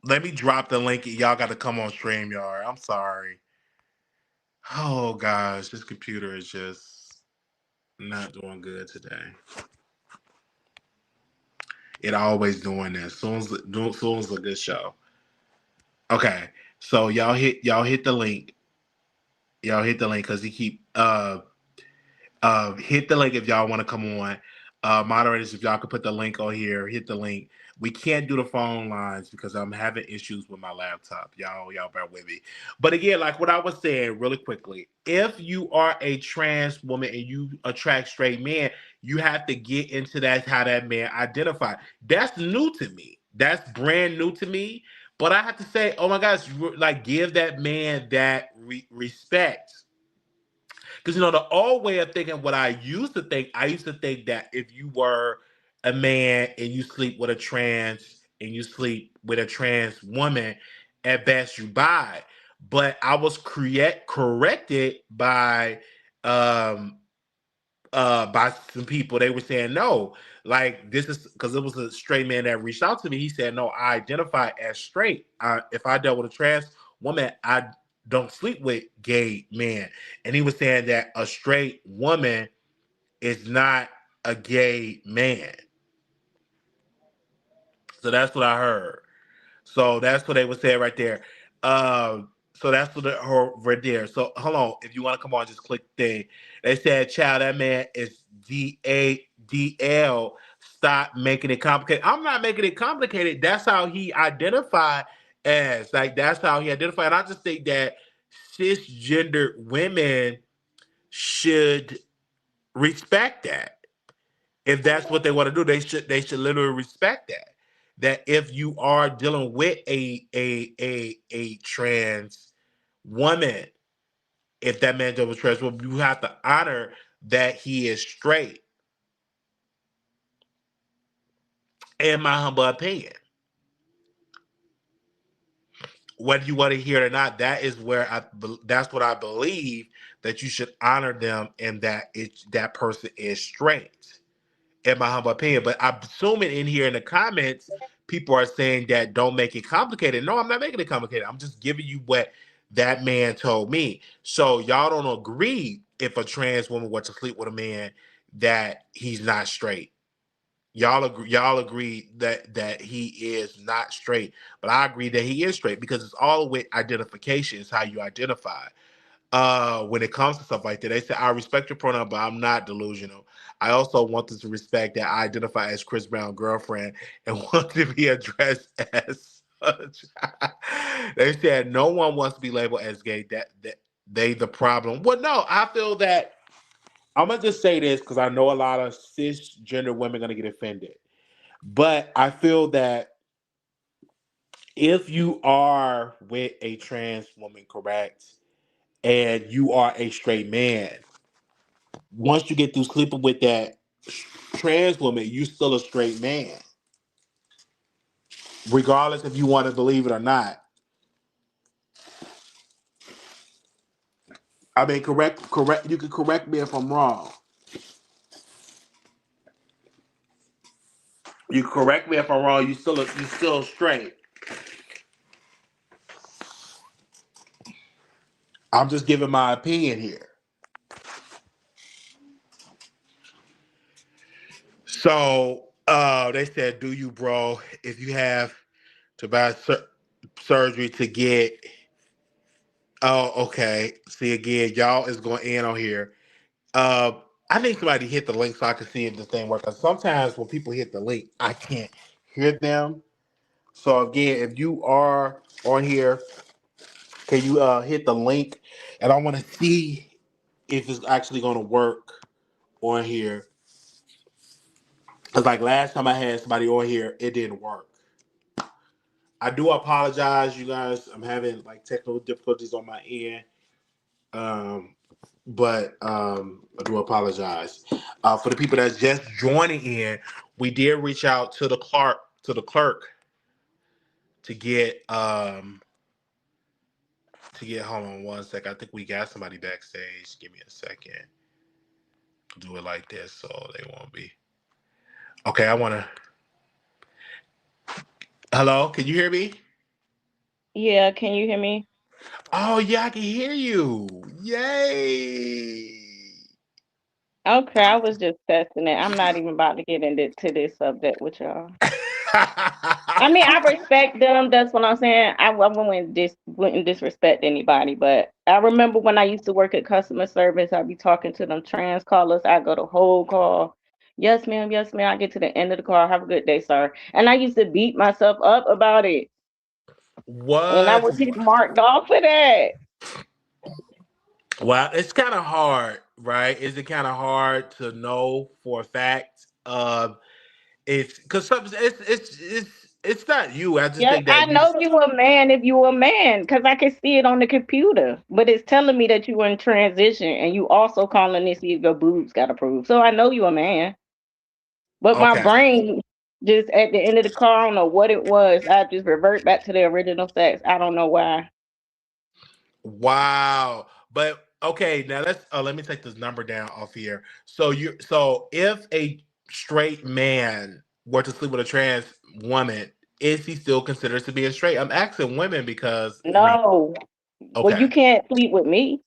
Let me drop the link. Y'all got to come on StreamYard. I'm sorry. Oh gosh, this computer is just not doing good today. It always doing this. Soon as a good show. Okay, so y'all hit the link. Y'all hit the link because he keep hit the link if y'all want to come on. Moderators, if y'all could put the link on here, hit the link. We can't do the phone lines because I'm having issues with my laptop. Y'all bear with me. But again, like what I was saying really quickly, if you are a trans woman and you attract straight men, you have to get into that how that man identify. That's new to me. That's brand new to me. But I have to say, oh my gosh, like give that man that respect. Because the old way of thinking, what I used to think that if you were a man and you sleep with a trans and you sleep with a trans woman, at best you bi. But I was corrected um by some people. They were saying no, like this is because it was a straight man that reached out to me. He said, no, I identify as straight. If I dealt with a trans woman, I don't sleep with gay men. And he was saying that a straight woman is not a gay man. So that's what I heard. So that's what they were saying right there. So that's what right there. So hold on, if you want to come on, just click the thing. They said, "Child, that man is DADL. Stop making it complicated." I'm not making it complicated. That's how he identified as. Like that's how he identified. And I just think that cisgendered women should respect that. If that's what they want to do, they should literally respect that. That if you are dealing with a trans woman, if that man deals with trans woman, you have to honor that he is straight. In my humble opinion. whether you want to hear it or not, that's what I believe, that you should honor them and that that person is straight, in my humble opinion. But I'm assuming in here in the comments, people are saying that don't make it complicated. No, I'm not making it complicated. I'm just giving you what that man told me. So y'all don't agree if a trans woman were to sleep with a man that he's not straight. Y'all agree that he is not straight, but I agree that he is straight because it's all with identification. It's how you identify. When it comes to stuff like that, they say I respect your pronoun, but I'm not delusional. I also want them to respect that I identify as Chris Brown's girlfriend and want to be addressed as such. They said no one wants to be labeled as gay. That they the problem. Well, no, I feel that I'm gonna just say this because I know a lot of cisgender women are gonna get offended. But I feel that if you are with a trans woman, correct, and you are a straight man, once you get through sleeping with that trans woman, you still a straight man, regardless if you want to believe it or not. I mean, correct. You can correct me if I'm wrong. You correct me if I'm wrong. You still straight. I'm just giving my opinion here. So they said, "Do you, bro? If you have to buy surgery to get." Oh, okay. See again, y'all is going in on here. Uh, I need somebody to hit the link so I can see if this thing works. 'Cause sometimes when people hit the link, I can't hear them. So again, if you are on here, can you hit the link? And I want to see if it's actually going to work on here. Because like last time I had somebody on here, it didn't work. I do apologize, you guys. I'm having like technical difficulties on my end. Um, but I do apologize for the people that's just joining in. We did reach out to the clerk to get hold on one sec. I think we got somebody backstage. Give me a second. Do it like this so they won't be. Okay, I want to. Hello, can you hear me? Yeah, can you hear me? Oh yeah, I can hear you. Yay! Okay, I was just testing it. I'm not even about to get into this subject with y'all. I mean, I respect them. That's what I'm saying. I wouldn't disrespect anybody, but I remember when I used to work at customer service, I'd be talking to them trans callers. I go the whole call. Yes, ma'am. Yes, ma'am. I get to the end of the call. Have a good day, sir. And I used to beat myself up about it, and I What? would get marked off for that. Well, it's kind of hard, right? Is it kind of hard to know for a fact? It's because it's not you. I just Yes, think I that you. know you a man if you a man, because I can see it on the computer. But it's telling me that you in transition and you also calling to see if your boobs got approved. So I know you a man. But my Okay. brain just at the end of the call, I don't know what it was. I just revert back to the original sex. I don't know why. Wow. But okay, now let me take this number down off here. So if a straight man were to sleep with a trans woman, is he still considered to be a straight? I'm asking women because I mean, No. Well, okay, you can't sleep with me.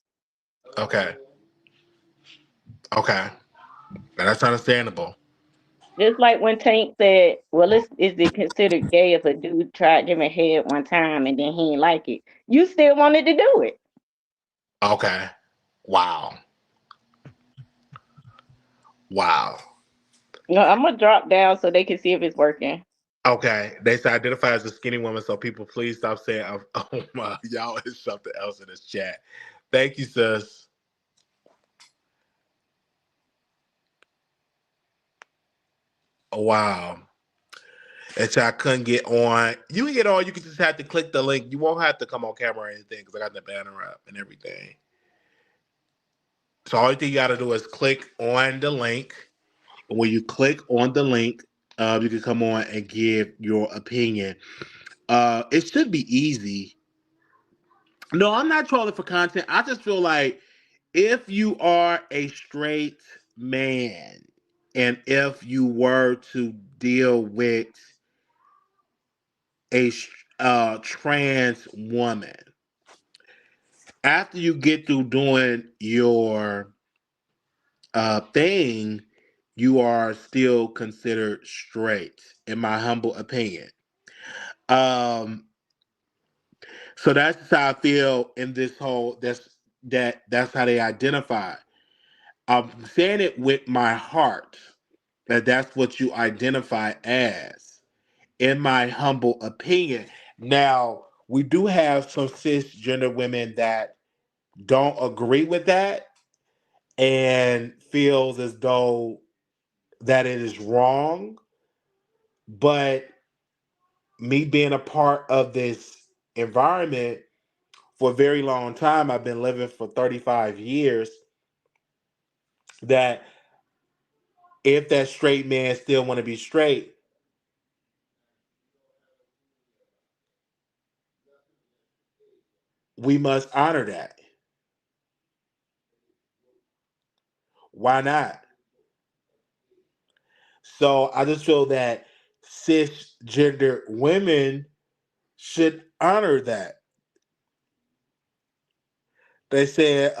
okay, okay. Now that's understandable. Just like when Tank said, well, is it considered gay if a dude tried giving head one time and then he ain't like it? You still wanted to do it. Okay. Wow. Wow. No, I'm gonna drop down so they can see if it's working. Okay, they say identify as a skinny woman, so people please stop saying, "Oh my, y'all is something else in this chat." Thank you, sis. Wow, and so I couldn't get on. You can get on. You can just have to click the link. You won't have to come on camera or anything because I got the banner up and everything. So all you thing you got to do is click on the link. And when you click on the link, you can come on and give your opinion. It should be easy. No, I'm not trolling for content. I just feel like if you are a straight man and if you were to deal with a trans woman, after you get through doing your thing, you are still considered straight, in my humble opinion. Um, so that's how I feel in this whole. That's how they identify. I'm saying it with my heart that that's what you identify as, in my humble opinion. Now, we do have some cisgender women that don't agree with that and feels as though that it is wrong. But me being a part of this environment for a very long time, I've been living for 35 years, that if that straight man still want to be straight, we must honor that. Why not? So I just feel that cisgender women should honor that. They said,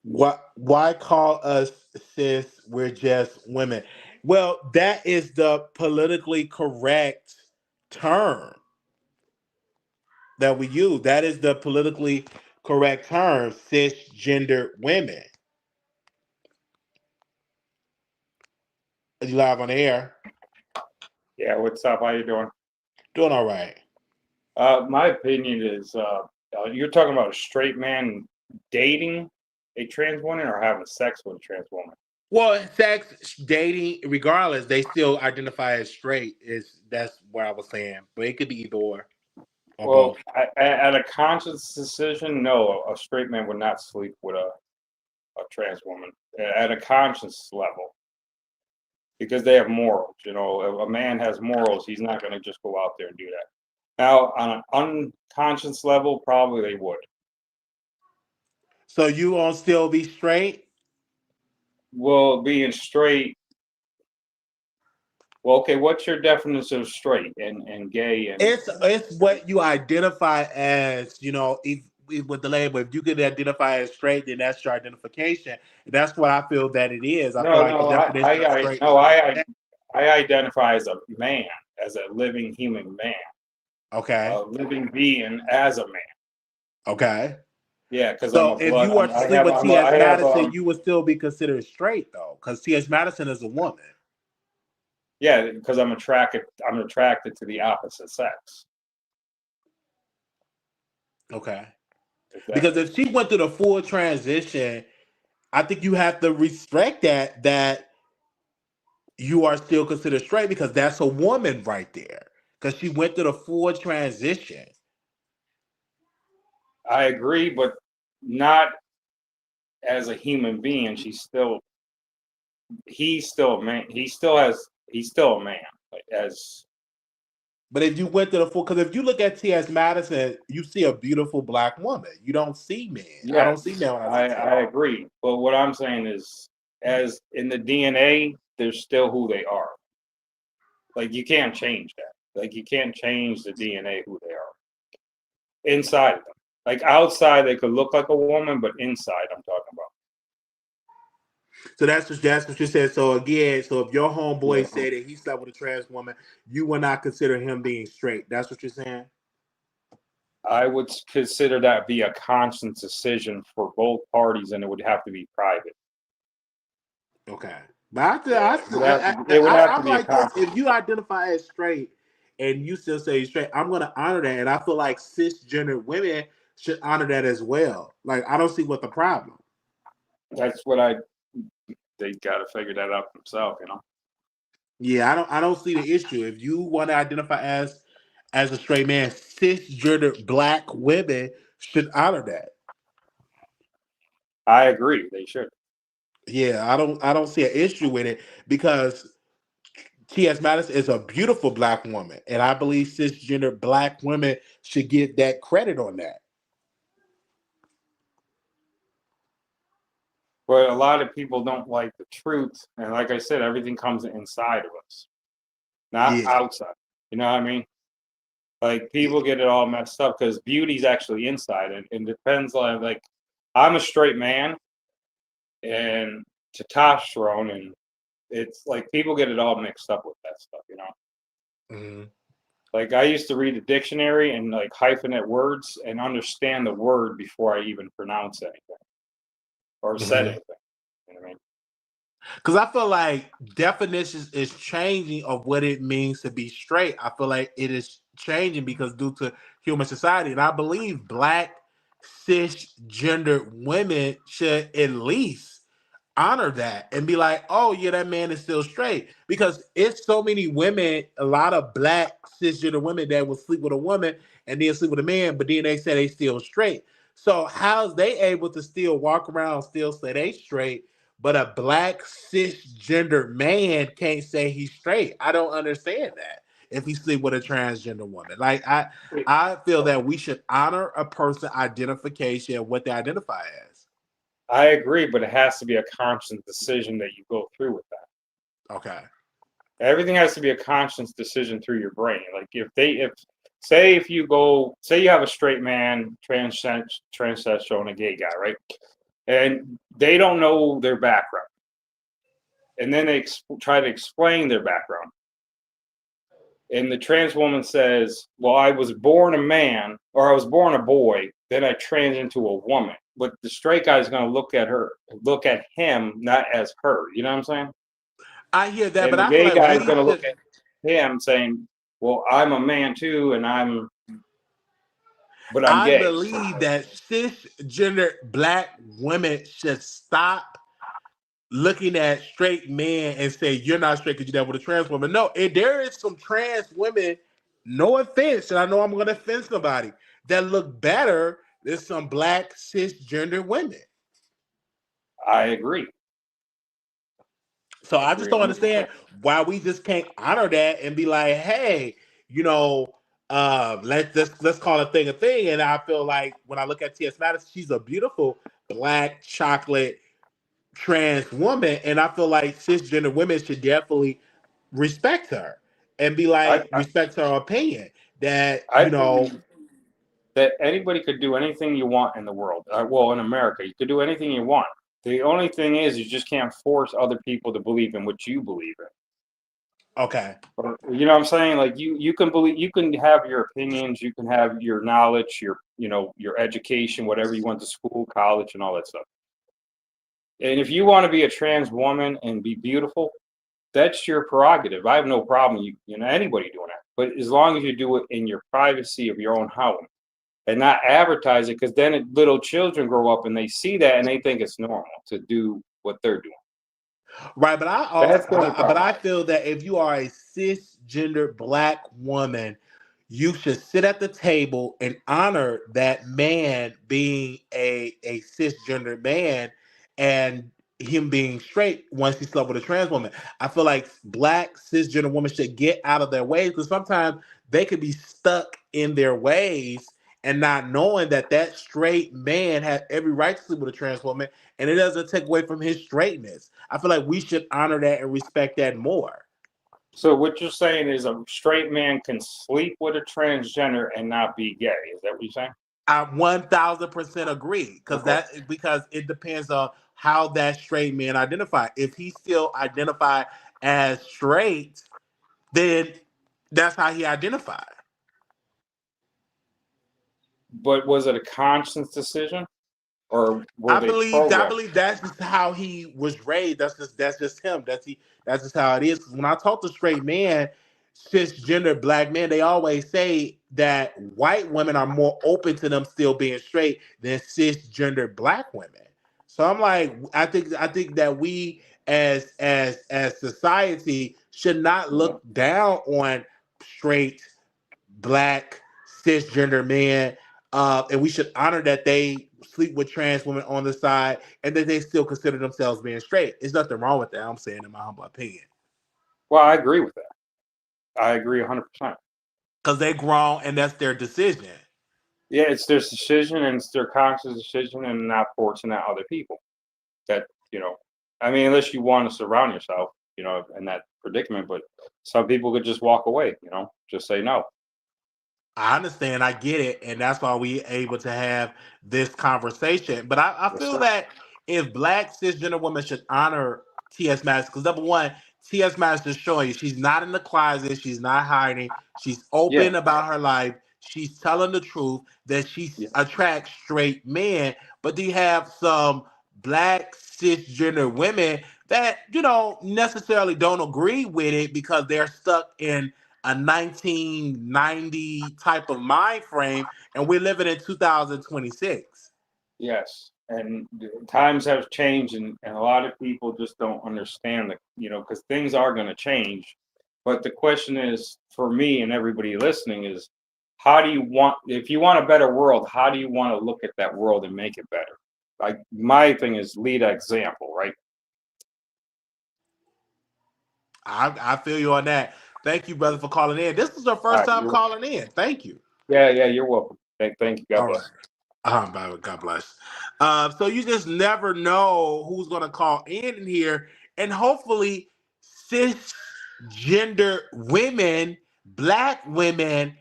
why call us cis? We're just women. Well, that is the politically correct term that we use. That is the politically correct term, cisgender women. Are you live on the air? Yeah, what's up? How you doing? Doing all right. My opinion is you're talking about a straight man dating a trans woman or having sex with a trans woman. Well, sex, dating, regardless, they still identify as straight. Is That's what I was saying, but it could be either or Well, both. at a conscious decision, no, a straight man would not sleep with a trans woman at a conscious level because they have morals. You know, if a man has morals, he's not going to just go out there and do that. Now, on an unconscious level, probably they would. So you won't still be straight? Well, being straight. Well, okay, what's your definition of straight and gay and It's what you identify as. If with the label. If you can identify as straight, then that's your identification. And that's what I feel that it is. I feel no, like the no, definition of I straight is no, what you said. I identify as a man, as a living human man, Okay. a living being as a man. Okay. Yeah, because I'm So a if blood. you were to I sleep have. with I T.S. have. Madison, you would still be considered straight though, because T.S. Madison is a woman. Yeah, because I'm attracted. I'm attracted to the opposite sex. Okay. If that Because makes if she went through the full transition, I think you have to respect that you are still considered straight because that's a woman right there. Because she went through the full transition. I agree, but not as a human being. She's still. He's still a man. He still has. He's still a man. Like, as But if you went to the full, because if you look at T.S. Madison, you see a beautiful black woman. You don't see men. I don't see yes, men when I see T.S. I agree. But what I'm saying is, as in the DNA, they're still who they are. Like you can't change that. Like you can't change the DNA who they are inside of them. Like outside, they could look like a woman, but inside, I'm talking about. So that's what you said. So again, so if your homeboy Yeah, said that he slept with a trans woman, you would not consider him being straight. That's what you're saying. I would consider that be a conscious decision for both parties, and it would have to be private. Okay. But Yeah, it would have to I'm be a like this. conscious. If you identify as straight and you still say you're straight, I'm gonna honor that. And I feel like cisgender women should honor that as well. Like I don't see what the problem. That's what I. They got to figure that out themselves, you know. Yeah, I don't see the issue. If you want to identify as a straight man, cisgender black women should honor that. I agree. They should. Yeah, I don't see an issue with it because T.S. Madison is a beautiful black woman, and I believe cisgender black women should get that credit on that. But a lot of people don't like the truth, and like I said, everything comes inside of us, not Yeah. outside. You know what I mean? Like people get it all messed up because beauty's actually inside, and depends on like I'm a straight man, and testosterone, and it's like people get it all mixed up with that stuff. You know, Mm-hmm. like I used to read the dictionary and like hyphenate words and understand the word before I even pronounce anything or said anything. You know what I mean? Because I feel like definitions is changing of what it means to be straight. I feel like it is changing because due to human society, and I believe black cisgender women should at least honor that and be like, oh yeah, that man is still straight. Because it's so many women, a lot of black cisgender women that will sleep with a woman and then sleep with a man, but then they say they still straight. So how's they able to still walk around, still say they straight, but a black cisgender man can't say he's straight? I don't understand that. If he sleep with a transgender woman, like I feel that we should honor a person's identification and what they identify as. I agree, but it has to be a conscious decision that you go through with that. Okay. Everything has to be a conscious decision through your brain. Like if you have a straight man, transsexual, and a gay guy, right? And they don't know their background, and then they try to explain their background. And the trans woman says, well, I was born a man, or I was born a boy, then I trans into a woman. But the straight guy is going to look at him, not as her. You know what I'm saying? I hear that, And but the I feel gay like guy we is going to look should. at him saying, well, I'm a man too, but I'm I gay. believe that cisgender black women should stop looking at straight men and say you're not straight because you're not with a trans woman. No, there is some trans women. No offense, and I know I'm going to offend somebody that look better than some black cisgender women. I agree. So I I just agree don't 100%. understand why we just can't honor that and be like, hey, you know, let's call a thing. And I feel like when I look at T.S. Madison, she's a beautiful black chocolate trans woman, and I feel like cisgender women should definitely respect her and be I, like I, respect her opinion. That I believe that anybody could do anything you want in the world. Well, in America, you could do anything you want. The only thing is, you just can't force other people to believe in what you believe in. okay. You know what I'm saying? Like you can believe, you can have your opinions, you can have your knowledge, your education, whatever you went to school, college, and all that stuff. And if you want to be a trans woman and be beautiful, that's your prerogative. I have no problem anybody doing that. But as long as you do it in your privacy of your own home and not advertise it, because then little children grow up and they see that and they think it's normal to do what they're doing. Right, That's the only but problem. I feel that if you are a cisgender black woman, you should sit at the table and honor that man being a cisgender man and him being straight once he slept with a trans woman. I feel like black cisgender women should get out of their ways because sometimes they could be stuck in their ways and not knowing that that straight man has every right to sleep with a trans woman, and it doesn't take away from his straightness. I feel like we should honor that and respect that more. So what you're saying is a straight man can sleep with a transgender and not be gay. Is that what you're saying? I 1000% agree Okay. because it depends on how that straight man identify. If he still identify as straight, then that's how he identified. But was it a conscious decision or were they I programmed? believe that's just how he was raised. That's just him. That's just how it is. 'Cause when I talk to straight men, cisgender black men, they always say that white women are more open to them still being straight than cisgender black women. So I'm like, I think that we as society should not Yeah. look down on straight black cisgender men, and we should honor that they sleep with trans women on the side and that they still consider themselves being straight. There's nothing wrong with that. I'm saying, in my humble opinion. Well, I agree with that. I agree 100%. Because they grown and that's their decision. Yeah, it's their decision and it's their conscious decision, and not forcing out other people. That, I mean, unless you want to surround yourself, in that predicament. But some people could just walk away. Just say no. I understand, I get it, and that's why we able to have this conversation. But I Yes, feel sir. that if black cisgender women should honor T.S. Madison, because number one, T.S. Madison is showing you she's not in the closet, she's not hiding, she's Yeah. open about her life, she's telling the truth that she Yeah. attracts straight men. But do you have some black cisgender women that necessarily don't agree with it because they're stuck in a 1990 type of mind frame, and we're living in 2026. Yes. And times have changed, and a lot of people just don't understand that, because things are going to change. But the question is, for me and everybody listening, is how do you want, if you want a better world, how do you want to look at that world and make it better? Like, my thing is lead an example, right? I feel you on that. Thank you, brother, for calling in. This is your All first right. time calling in. Thank you. Yeah, you're welcome. Thank you. God All right. bless. God bless. So you just never know who's going to call in here, and hopefully, cisgender women, black women,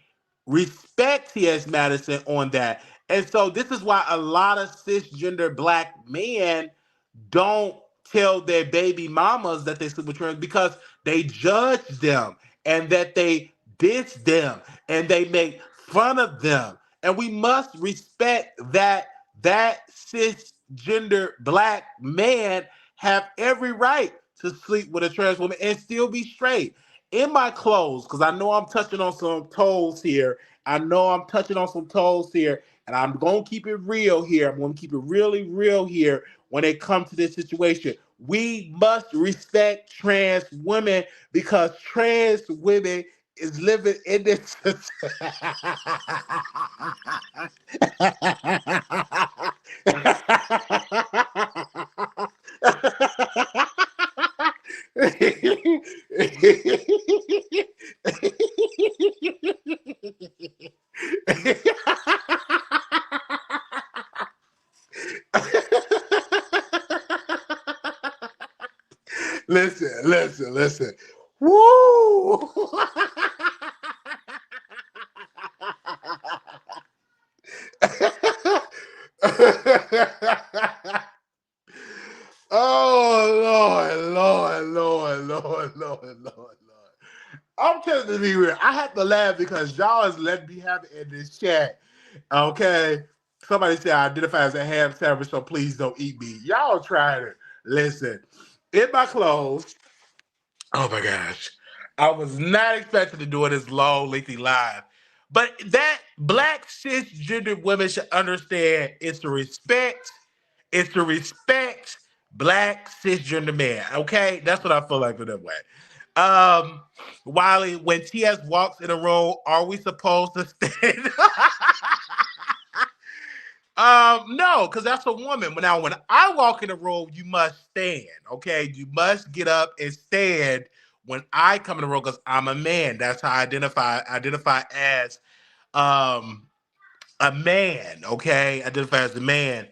respect T.S. Madison on that. And so this is why a lot of cisgender black men don't tell their baby mamas that they sleep with trans because they judge them and that they diss them and they make fun of them. And we must respect that cisgender black man have every right to sleep with a trans woman and still be straight. In my clothes, because I know I'm touching on some toes here. And I'm going to keep it real here. I'm going to keep it really real here when it comes to this situation. We must respect trans women because trans women is living in this. Listen. Woo! Oh Lord. I'm telling you to be real. I have to laugh because y'all is letting me have it in this chat. Okay. Somebody said I identify as a ham sandwich, so please don't eat me. Y'all trying it. Listen, in my clothes. Oh my gosh. I was not expecting to do this long, lengthy live. But that black cisgender women should understand is to respect black cisgender men. Okay? That's what I feel like for them way. Um, Wiley, when TS walks in a room, are we supposed to stand? No, because that's a woman. But now, when I walk in the room, you must stand. Okay, you must get up and stand when I come in the room because I'm a man. That's how I identify as um a man. Okay, identify as a man.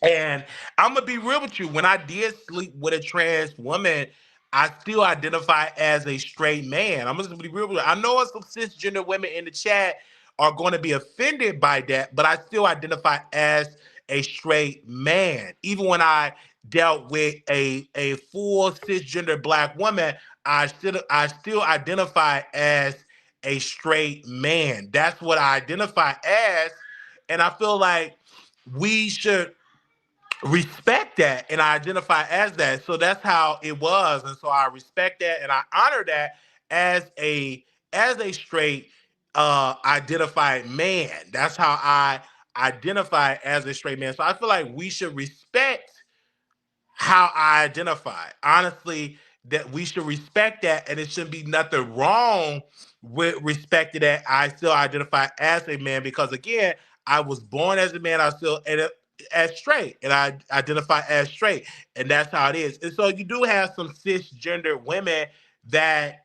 And I'm gonna be real with you. When I did sleep with a trans woman, I still identify as a straight man. I'm just gonna be real with you. I know some cisgender women in the chat are going to be offended by that, but I still identify as a straight man. Even when I dealt with a full cisgender black woman, I still identify as a straight man. That's what I identify as, and I feel like we should respect that and I identify as that. So that's how it was. And so I respect that and I honor that as a straight identified man. That's how I identify as a straight man. So I feel like we should respect how I identify. Honestly, that we should respect that, and it shouldn't be nothing wrong with respecting that. I still identify as a man because again, I was born as a man. I still as straight, and I identify as straight, and that's how it is. And so you do have some cisgender women that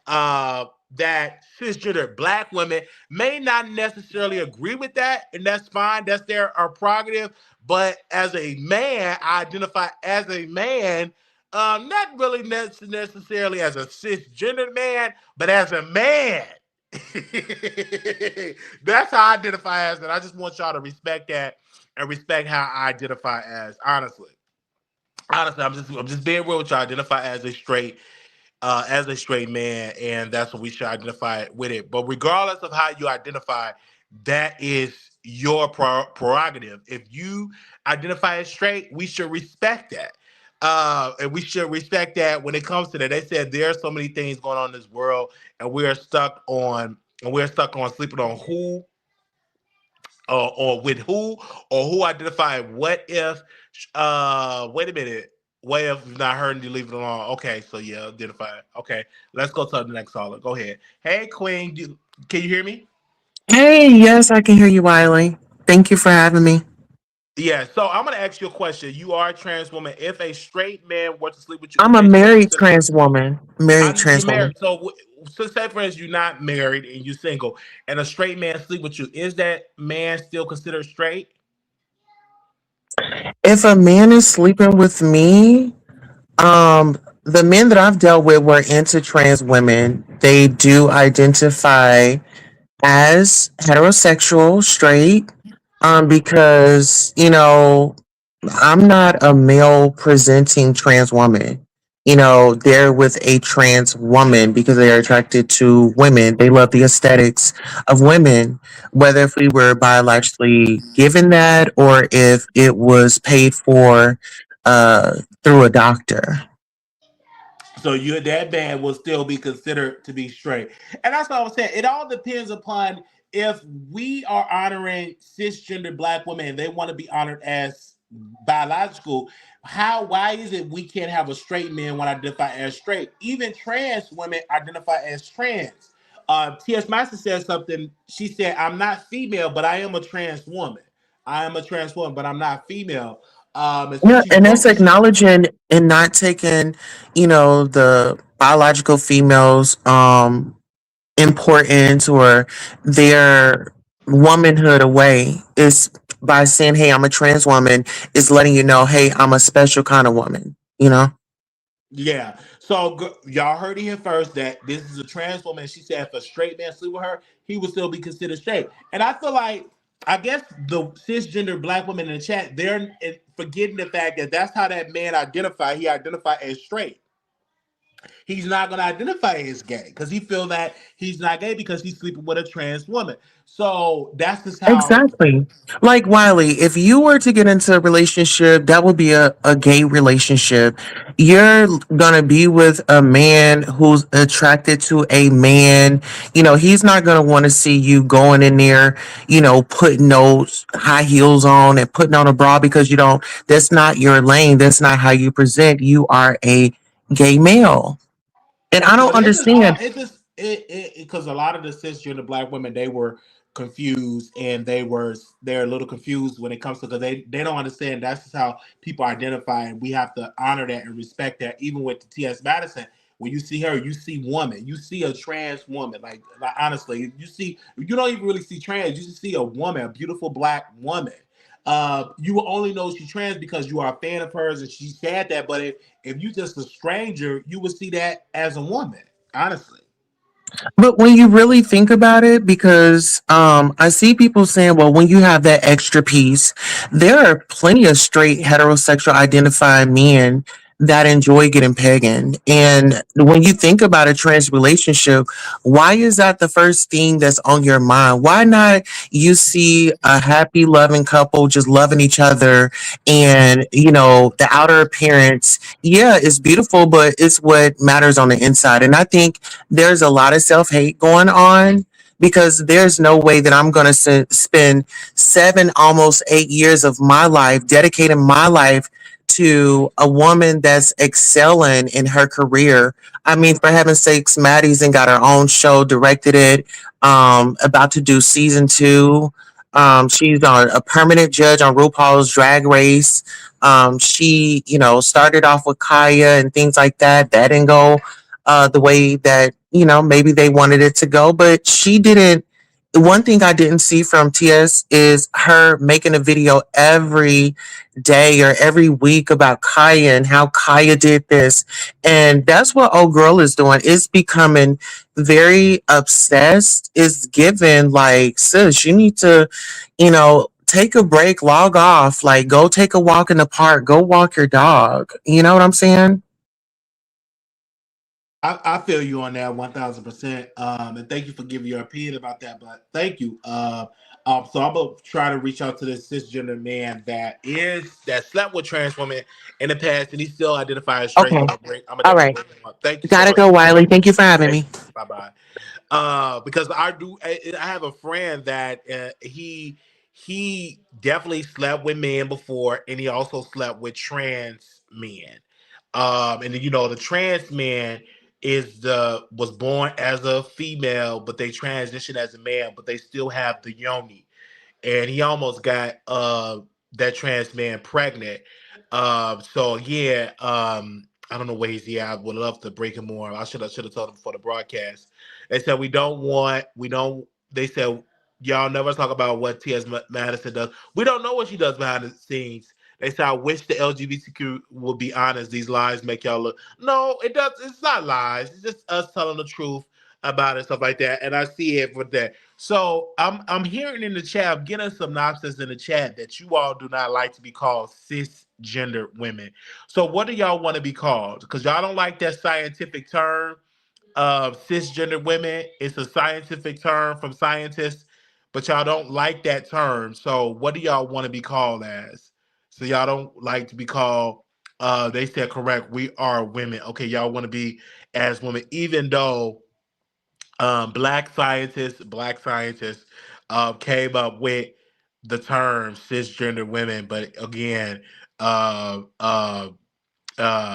cisgender black women may not necessarily agree with that, and that's fine. That's their prerogative. But as a man, I identify as a man, not really necessarily as a cisgender man, but as a man. That's how I identify as, and I just want y'all to respect that and respect how I identify as. Honestly, I'm just being real with y'all. Identify as a straight man, and that's what we should identify with it. But regardless of how you identify, that is your prerogative. If you identify as straight, we should respect that. And we should respect that when it comes to that. They said there are so many things going on in this world, and we're stuck on sleeping on who or with who or who identified what if wait a minute. What if you've not heard and you leave it alone? Okay, so yeah, identify. Okay, let's go to the next caller. Go ahead. Hey Queen, can you hear me? Hey, yes, I can hear you, Wiley. Thank you for having me. Yeah, so I'm gonna ask you a question. You are a trans woman. If a straight man were to sleep with you, I'm is a they still married considered? trans woman. Married You're trans woman. married, so so say for instance you're not married and you're single, and a straight man sleep with you. Is that man still considered straight? If a man is sleeping with me, the men that I've dealt with were into trans women. They do identify as heterosexual, straight, because I'm not a male presenting trans woman. They're with a trans woman because they are attracted to women. They love the aesthetics of women, whether if we were biologically given that or if it was paid for through a doctor. So your that man will still be considered to be straight. And that's what I was saying. It all depends upon if we are honoring cisgender black women and they want to be honored as biological. Why is it we can't have a straight man when identify as straight? Even trans women identify as trans. T.S. Master said something. She said, I'm not female, but I am a trans woman. I am a trans woman, but I'm not female. And so Yeah, she and that's spoke. acknowledging and not taking, the biological females importance or their womanhood away is by saying, hey, I'm a trans woman, is letting you know, hey, I'm a special kind of woman. Yeah. So y'all heard it here first that this is a trans woman. She said if a straight man sleep with her, he would still be considered straight. And I feel like I guess the cisgender black women in the chat they're forgetting the fact that that's how that man identify. He identified as straight. He's not going to identify as gay because he feel that he's not gay because he's sleeping with a trans woman. So that's just how. Exactly. Like Wiley, if you were to get into a relationship, that would be a gay relationship. You're gonna be with a man who's attracted to a man. He's not gonna want to see you going in there, putting those high heels on and putting on a bra because that's not your lane. That's not how you present. You are a gay male. And I don't But it's just all understand. it just it because a lot of the cisgender black women they were confused and they're a little confused when it comes to because they don't understand that's just how people identify and we have to honor that and respect that even with the T.S. Madison. When you see her, you see woman. You see a trans woman. Like honestly, you don't even really see trans. You just see a woman, a beautiful black woman. You will only know she's trans because you are a fan of hers and she said that. But if you just a stranger, you would see that as a woman, honestly. But when you really think about it, because I see people saying, well, when you have that extra piece, there are plenty of straight heterosexual identified men that enjoy getting pegging. And when you think about a trans relationship, why is that the first thing that's on your mind? Why not you see a happy, loving couple just loving each other and, the outer appearance, yeah, it's beautiful, but it's what matters on the inside. And I think there's a lot of self hate going on because there's no way that I'm going to spend 7, almost 8 years of my life dedicating my life to a woman that's excelling in her career. I mean, for heaven's sakes, Madison got her own show, directed it, about to do season 2. She's on a permanent judge on RuPaul's Drag Race. She, started off with Kaya and things like that. That didn't go. the way that, maybe they wanted it to go. But she didn't. One thing I didn't see from TS is her making a video every day or every week about Kaya and how Kaya did this. And that's what old girl is doing. It's becoming very obsessed. It's given like, sis, you need to, take a break, log off, like go take a walk in the park, go walk your dog. You know what I'm saying? I feel you on that 1,000%. And thank you for giving your opinion about that. But thank you. So I'm gonna try to reach out to this cisgender man that slept with trans women in the past, and he still identifies as straight. So Okay. I'm gonna All definitely right. bring him up. Thank you so Gotta much. go, Wiley. Thank you for having me. Bye bye. Because I have a friend that he definitely slept with men before, and he also slept with trans men. And the trans man was born as a female, but they transition as a man, but they still have the yoni, and he almost got that trans man pregnant. So yeah, I don't know where he's at. I would love to break him more. I should have told him before the broadcast. They said we don't. They said y'all never talk about what T.S. Madison does. We don't know what she does behind the scenes. They said I wish the LGBTQ would be honest. These lies make y'all look. No, it does. It's not lies. It's just us telling the truth about it, stuff like that. And I see it with that. So I'm hearing in the chat, I'm getting a synopsis in the chat that you all do not like to be called cisgender women. So what do y'all want to be called? Because y'all don't like that scientific term of cisgender women. It's a scientific term from scientists, but y'all don't like that term. So what do y'all want to be called as? So y'all don't like to be called they said correct, we are women. Okay, y'all want to be as women, even though black scientists came up with the term cisgender women, but again, uh, uh,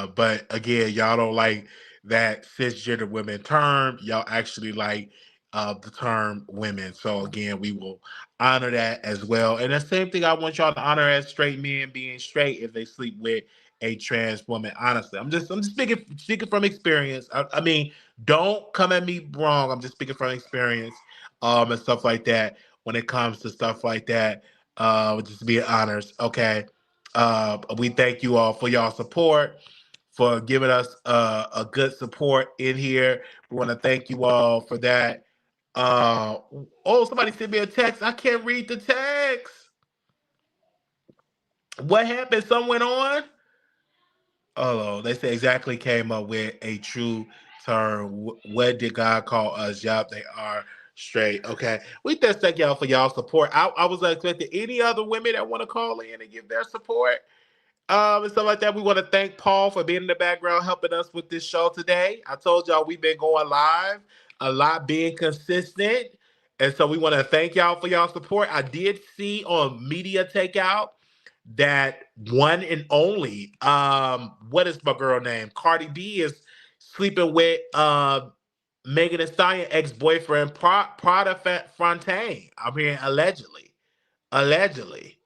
but again, y'all don't like that cisgender women term. Y'all actually like the term women. So again, we will honor that as well. And the same thing I want y'all to honor as straight men being straight if they sleep with a trans woman. Honestly, I'm just speaking from experience. I mean, don't come at me wrong. I'm just speaking from experience, and stuff like that. When it comes to stuff like that, just being honest. Okay. We thank you all for y'all support, for giving us a good support in here. We want to thank you all for that. Uh, oh, somebody sent me a text. I can't read the text. What happened? Something went on? Oh, they say exactly came up with a true term. What did God call us? Yup, they are straight. Okay. We just thank y'all for y'all support. I was expecting any other women that want to call in and give their support and stuff like that. We want to thank Paul for being in the background helping us with this show today. I told y'all we've been going live a lot, being consistent. And so we want to thank y'all for y'all support. I did see on Media Takeout that one and only, what is my girl name? Cardi B is sleeping with Megan Thee Stallion ex-boyfriend Prada Fontaine. I'm hearing allegedly. Allegedly.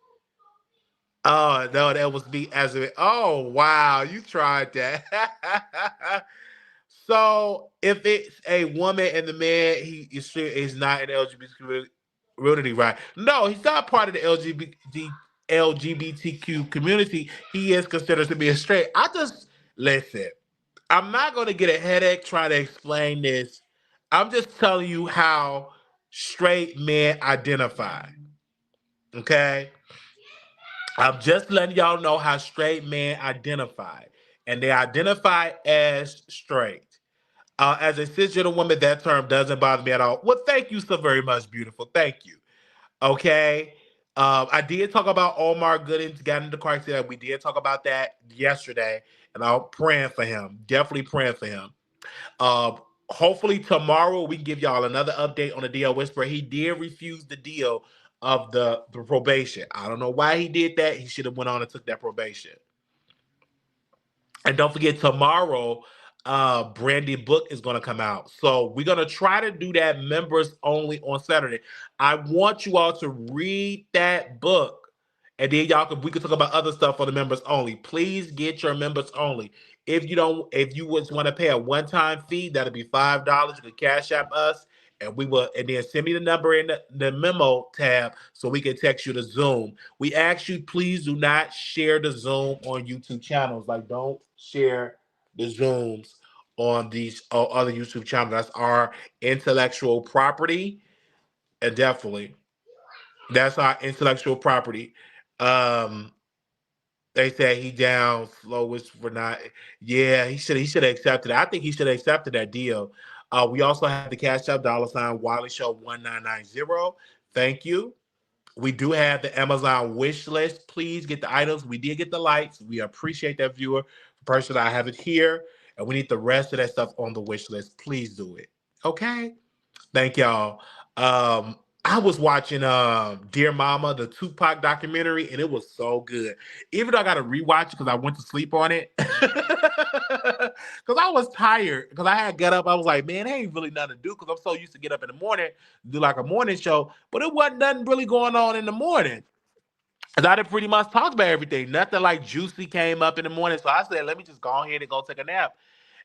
Oh no, that was me as a. Oh wow, you tried that. So if it's a woman and the man, he is not in the LGBT community, right? No, he's not part of the LGBTQ community. He is considered to be a straight. I just listen. I'm not going to get a headache trying to explain this. I'm just telling you how straight men identify. Okay. I'm just letting y'all know how straight men identify, and they identify as straight. As a cisgender woman, that term doesn't bother me at all. Well, thank you so very much, beautiful. Thank you. Okay. I did talk about Omar Goodings got into car accident. We did talk about that yesterday, and I'm praying for him. Definitely praying for him. Uh, Hopefully tomorrow we can give y'all another update on the deal whisper. He did refuse the deal of the probation. I don't know why he did that. He should have went on and took that probation. And don't forget tomorrow, Brandy book is going to come out. So we're going to try to do that members only on Saturday. I want you all to read that book. And then we can talk about other stuff for the members only. Please get your members only. If you just want to pay a one-time fee, that'll be $5. You can cash app us, and we will, and then send me the number in the memo tab so we can text you the Zoom. We ask you, please do not share the Zoom on YouTube channels. Like, don't share the Zooms on these other YouTube channels. That's our intellectual property, and definitely that's our intellectual property. Um, they said he down slowest for not. Yeah, he should have accepted it. I think he should have accepted that deal. We also have the Cash App $ Wiley Show 1990. Thank you. We do have the Amazon wish list. Please get the items. We did get the lights. We appreciate that, viewer. Person, I have it here, and we need the rest of that stuff on the wish list. Please do it. Okay. Thank y'all. I was watching Dear Mama, the Tupac documentary, and it was so good. Even though I got to rewatch it because I went to sleep on it. Because I was tired. Because I had got up. I was like, man, ain't really nothing to do because I'm so used to get up in the morning, do like a morning show. But it wasn't nothing really going on in the morning. And I did pretty much talk about everything. Nothing like juicy came up in the morning. So I said, let me just go ahead and go take a nap.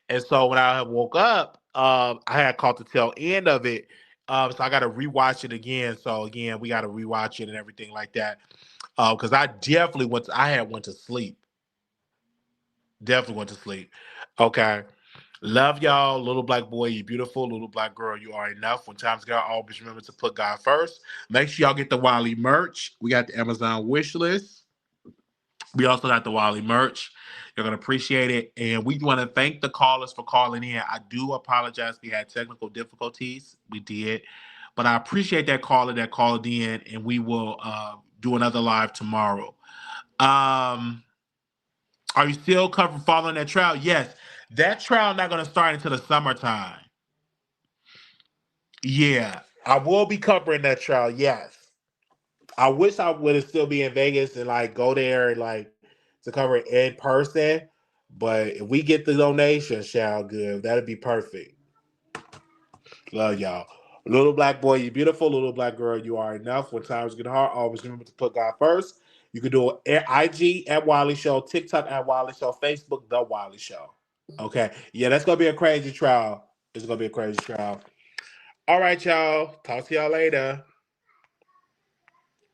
And so when I woke up, I had caught the tail end of it. So I got to rewatch it again. So again, we got to rewatch it and everything like that. Because I definitely went to sleep. Definitely went to sleep. Okay. Love y'all, little black boy, you beautiful, little black girl, you are enough. When times get hard, always remember to put God first. Make sure y'all get the Wiley merch. We got the Amazon wish list. We also got the Wally merch. You're going to appreciate it. And we want to thank the callers for calling in. I do apologize. We had technical difficulties. We did. But I appreciate that caller that called in, and we will do another live tomorrow. Are you still covering following that trial? Yes. That trial not going to start until the summertime. Yeah. I will be covering that trial. Yes. I wish I would still be in Vegas and like go there and like to cover it in person. But if we get the donation, shall good, that'd be perfect. Love y'all. Little black boy, you beautiful. Little black girl, you are enough. When times get hard, always remember to put God first. You can do it at IG at Wiley Show, TikTok at Wiley Show, Facebook, The Wiley Show. Okay. Yeah, that's going to be a crazy trial. It's going to be a crazy trial. All right, y'all. Talk to y'all later.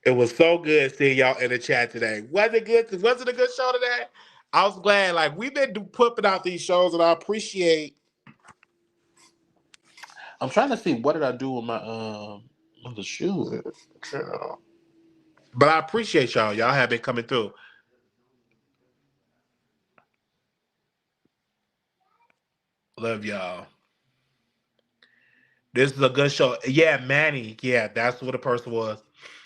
It was so good seeing y'all in the chat today. Was it good? Was it a good show today? I was glad. Like, we've been putting out these shows, and I appreciate. I'm trying to see what did I do with my the shoe. But I appreciate y'all. Y'all have been coming through. Love y'all. This is a good show. Yeah, Manny. Yeah, that's what the person was.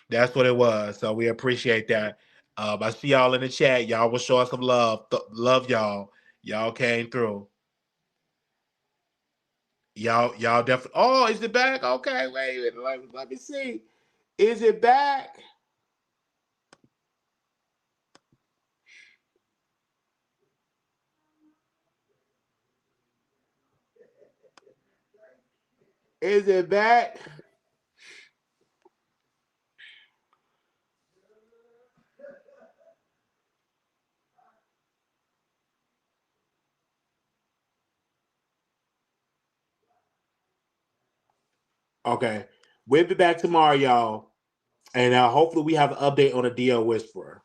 That's what it was. So we appreciate that. I see y'all in the chat. Y'all will show us some love. Love y'all. Y'all came through. Y'all definitely. Oh, is it back? Okay, wait a minute. Let me see. Is it back? Is it back? Okay. We'll be back tomorrow, y'all. And hopefully we have an update on the DL Whisperer.